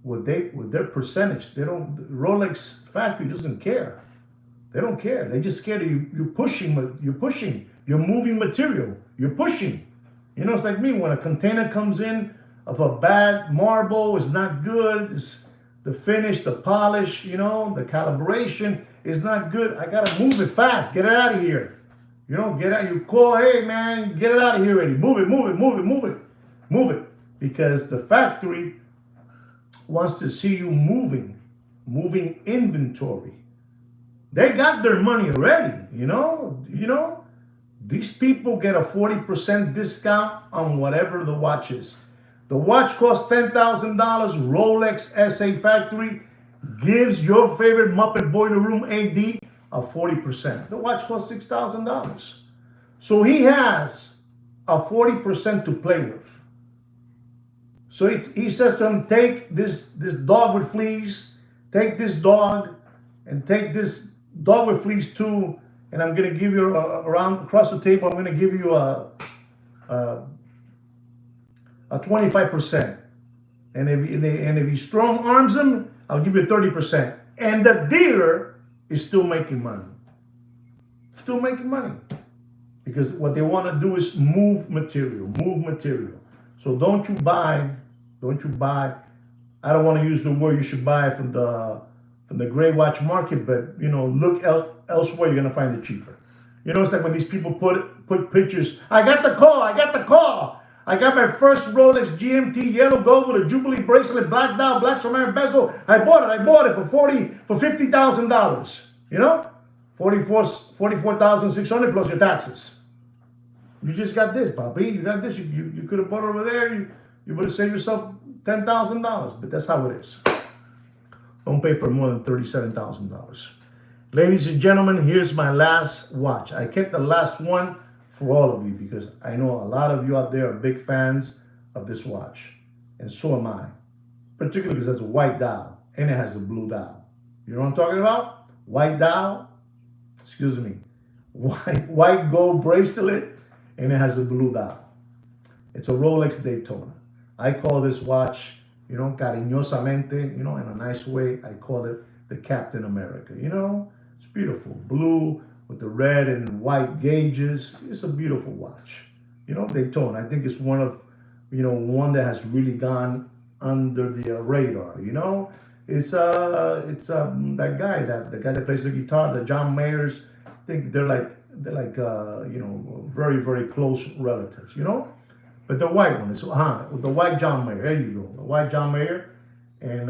with their percentage, they don't. Rolex factory doesn't care. They don't care. They just scared of you. You're pushing. You're moving material. You're pushing. It's like me when a container comes in of a bad marble, is not good. It's the finish, the polish, the calibration is not good. I gotta move it fast. Get it out of here. Get out. You call, hey man, get it out of here already. Move it. Because the factory wants to see you moving inventory. They got their money already, These people get a 40% discount on whatever the watch is. The watch costs $10,000. Rolex SA Factory gives your favorite Muppet Boiler Room AD a 40%. The watch costs $6,000. So he has a 40% to play with. So he says to him, take this dog with fleas, take this dog, and take this dog with fleas too, and I'm going to give you around across the table, I'm going to give you a 25%. And if he strong arms him, I'll give you 30%. And the dealer is still making money. Still making money. Because what they want to do is move material. So don't you buy, I don't want to use the word you should buy from the gray watch market, but look elsewhere, you're gonna find it cheaper. It's like when these people put pictures. I got the call. I got my first Rolex GMT yellow gold with a Jubilee bracelet, black dial, black Somero bezel. I bought it for $50,000. $44,600 plus your taxes. You just got this, Bobby. You got this. You could have bought it over there. You would have saved yourself $10,000. But that's how it is. Don't pay for more than $37,000. Ladies and gentlemen, here's my last watch. I kept the last one for all of you because I know a lot of you out there are big fans of this watch. And so am I. Particularly because it's a white dial and it has a blue dial. You know what I'm talking about? White dial, white gold bracelet, and it has a blue dial. It's a Rolex Daytona. I call this watch, cariñosamente, in a nice way, I call it the Captain America. It's beautiful. Blue with the red and white gauges. It's a beautiful watch. Daytona. I think it's one that has really gone under the radar. It's that guy that plays the guitar, the John Mayers. I think they're like very, very close relatives. But the white one is the white John Mayer. There you go, the white John Mayer, and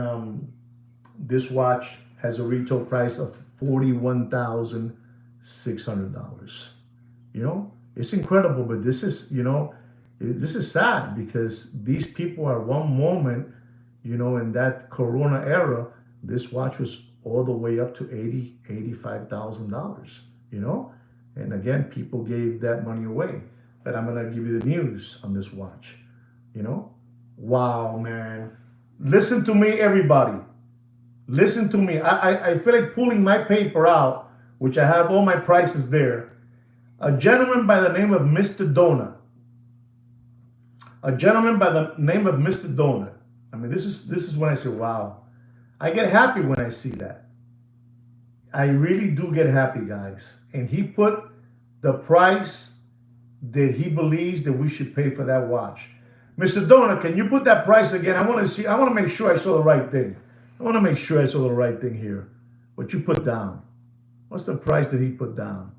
this watch has a retail price of $41,600. It's incredible, but this is sad because these people at one moment, in that Corona era, this watch was all the way up to $85,000. And again, people gave that money away. But I'm gonna give you the news on this watch. Wow, man. Listen to me, everybody. Listen to me. I feel like pulling my paper out, which I have all my prices there. A gentleman by the name of Mr. Donut. I mean, this is when I say, wow. I get happy when I see that. I really do get happy, guys. And he put the price that he believes that we should pay for that watch. Mr. Donut, can you put that price again? I want to make sure I saw the right thing. Here. What you put down. What's the price that he put down?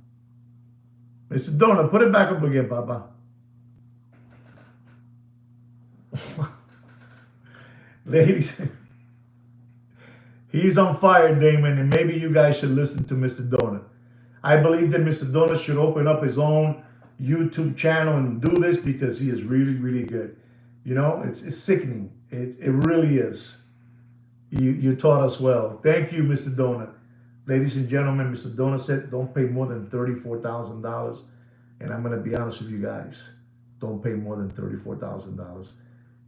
Mr. Donut, put it back up again, Papa. Ladies, he's on fire, Damon, and maybe you guys should listen to Mr. Donut. I believe that Mr. Donut should open up his own YouTube channel and do this because he is really, really good. You know, it's sickening. It really is. You taught us well. Thank you, Mr. Donut. Ladies and gentlemen, Mr. Donut said don't pay more than $34,000. And I'm going to be honest with you guys. Don't pay more than $34,000.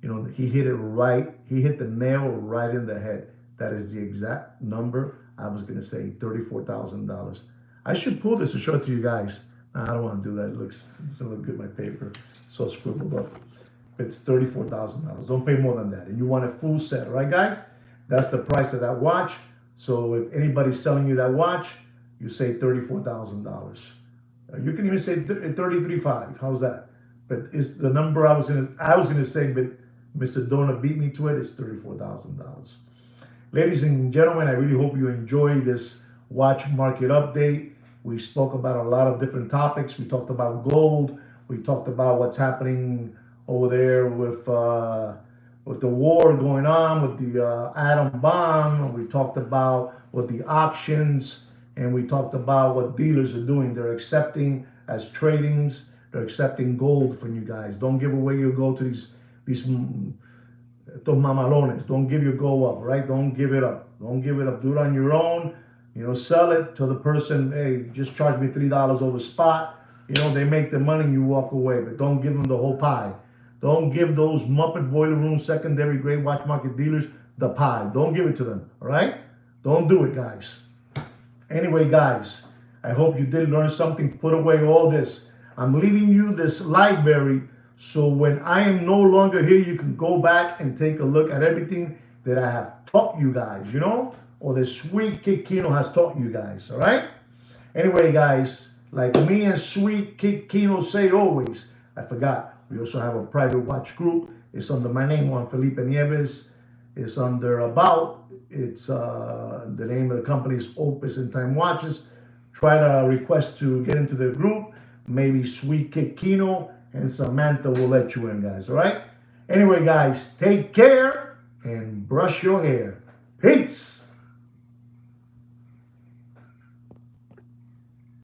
You know, he hit it right. He hit the nail right in the head. That is the exact number. I was going to say $34,000. I should pull this and show it to you guys. Nah, I don't want to do that. It doesn't look good, my paper. So scribbled up. It's $34,000. Don't pay more than that. And you want a full set, right, guys? That's the price of that watch. So if anybody's selling you that watch, you say $34,000. You can even say $33,500. How's that? But it's the number I was gonna say, but Mr. Donut beat me to it. It's $34,000. Ladies and gentlemen, I really hope you enjoy this watch market update. We spoke about a lot of different topics. We talked about gold. We talked about what's happening over there with the war going on, with the atom bomb. We talked about what the auctions, and we talked about what dealers are doing. They're accepting as tradings. They're accepting gold from you guys. Don't give away your gold to these mamalones. Don't give your gold up, right? Don't give it up. Don't give it up. Do it on your own. You know, sell it to the person. Hey, just charge me $3 over spot. You know, they make the money. You walk away, but don't give them the whole pie. Don't give those Muppet Boiler Room secondary grade watch market dealers the pie. Don't give it to them. All right? Don't do it, guys. Anyway, guys, I hope you did learn something. Put away all this. I'm leaving you this library so when I am no longer here, you can go back and take a look at everything that I have taught you guys, you know, or the Sweet Kid Kino has taught you guys, all right? Anyway, guys, like me and Sweet Kid Kino say always, I forgot, we also have a private watch group. It's under my name, Juan Felipe Nieves. It's under About. It's the name of the company is Opus and Time Watches. Try to request to get into the group. Maybe Sweet Kid Kino and Samantha will let you in, guys. All right? Anyway, guys, take care and brush your hair. Peace.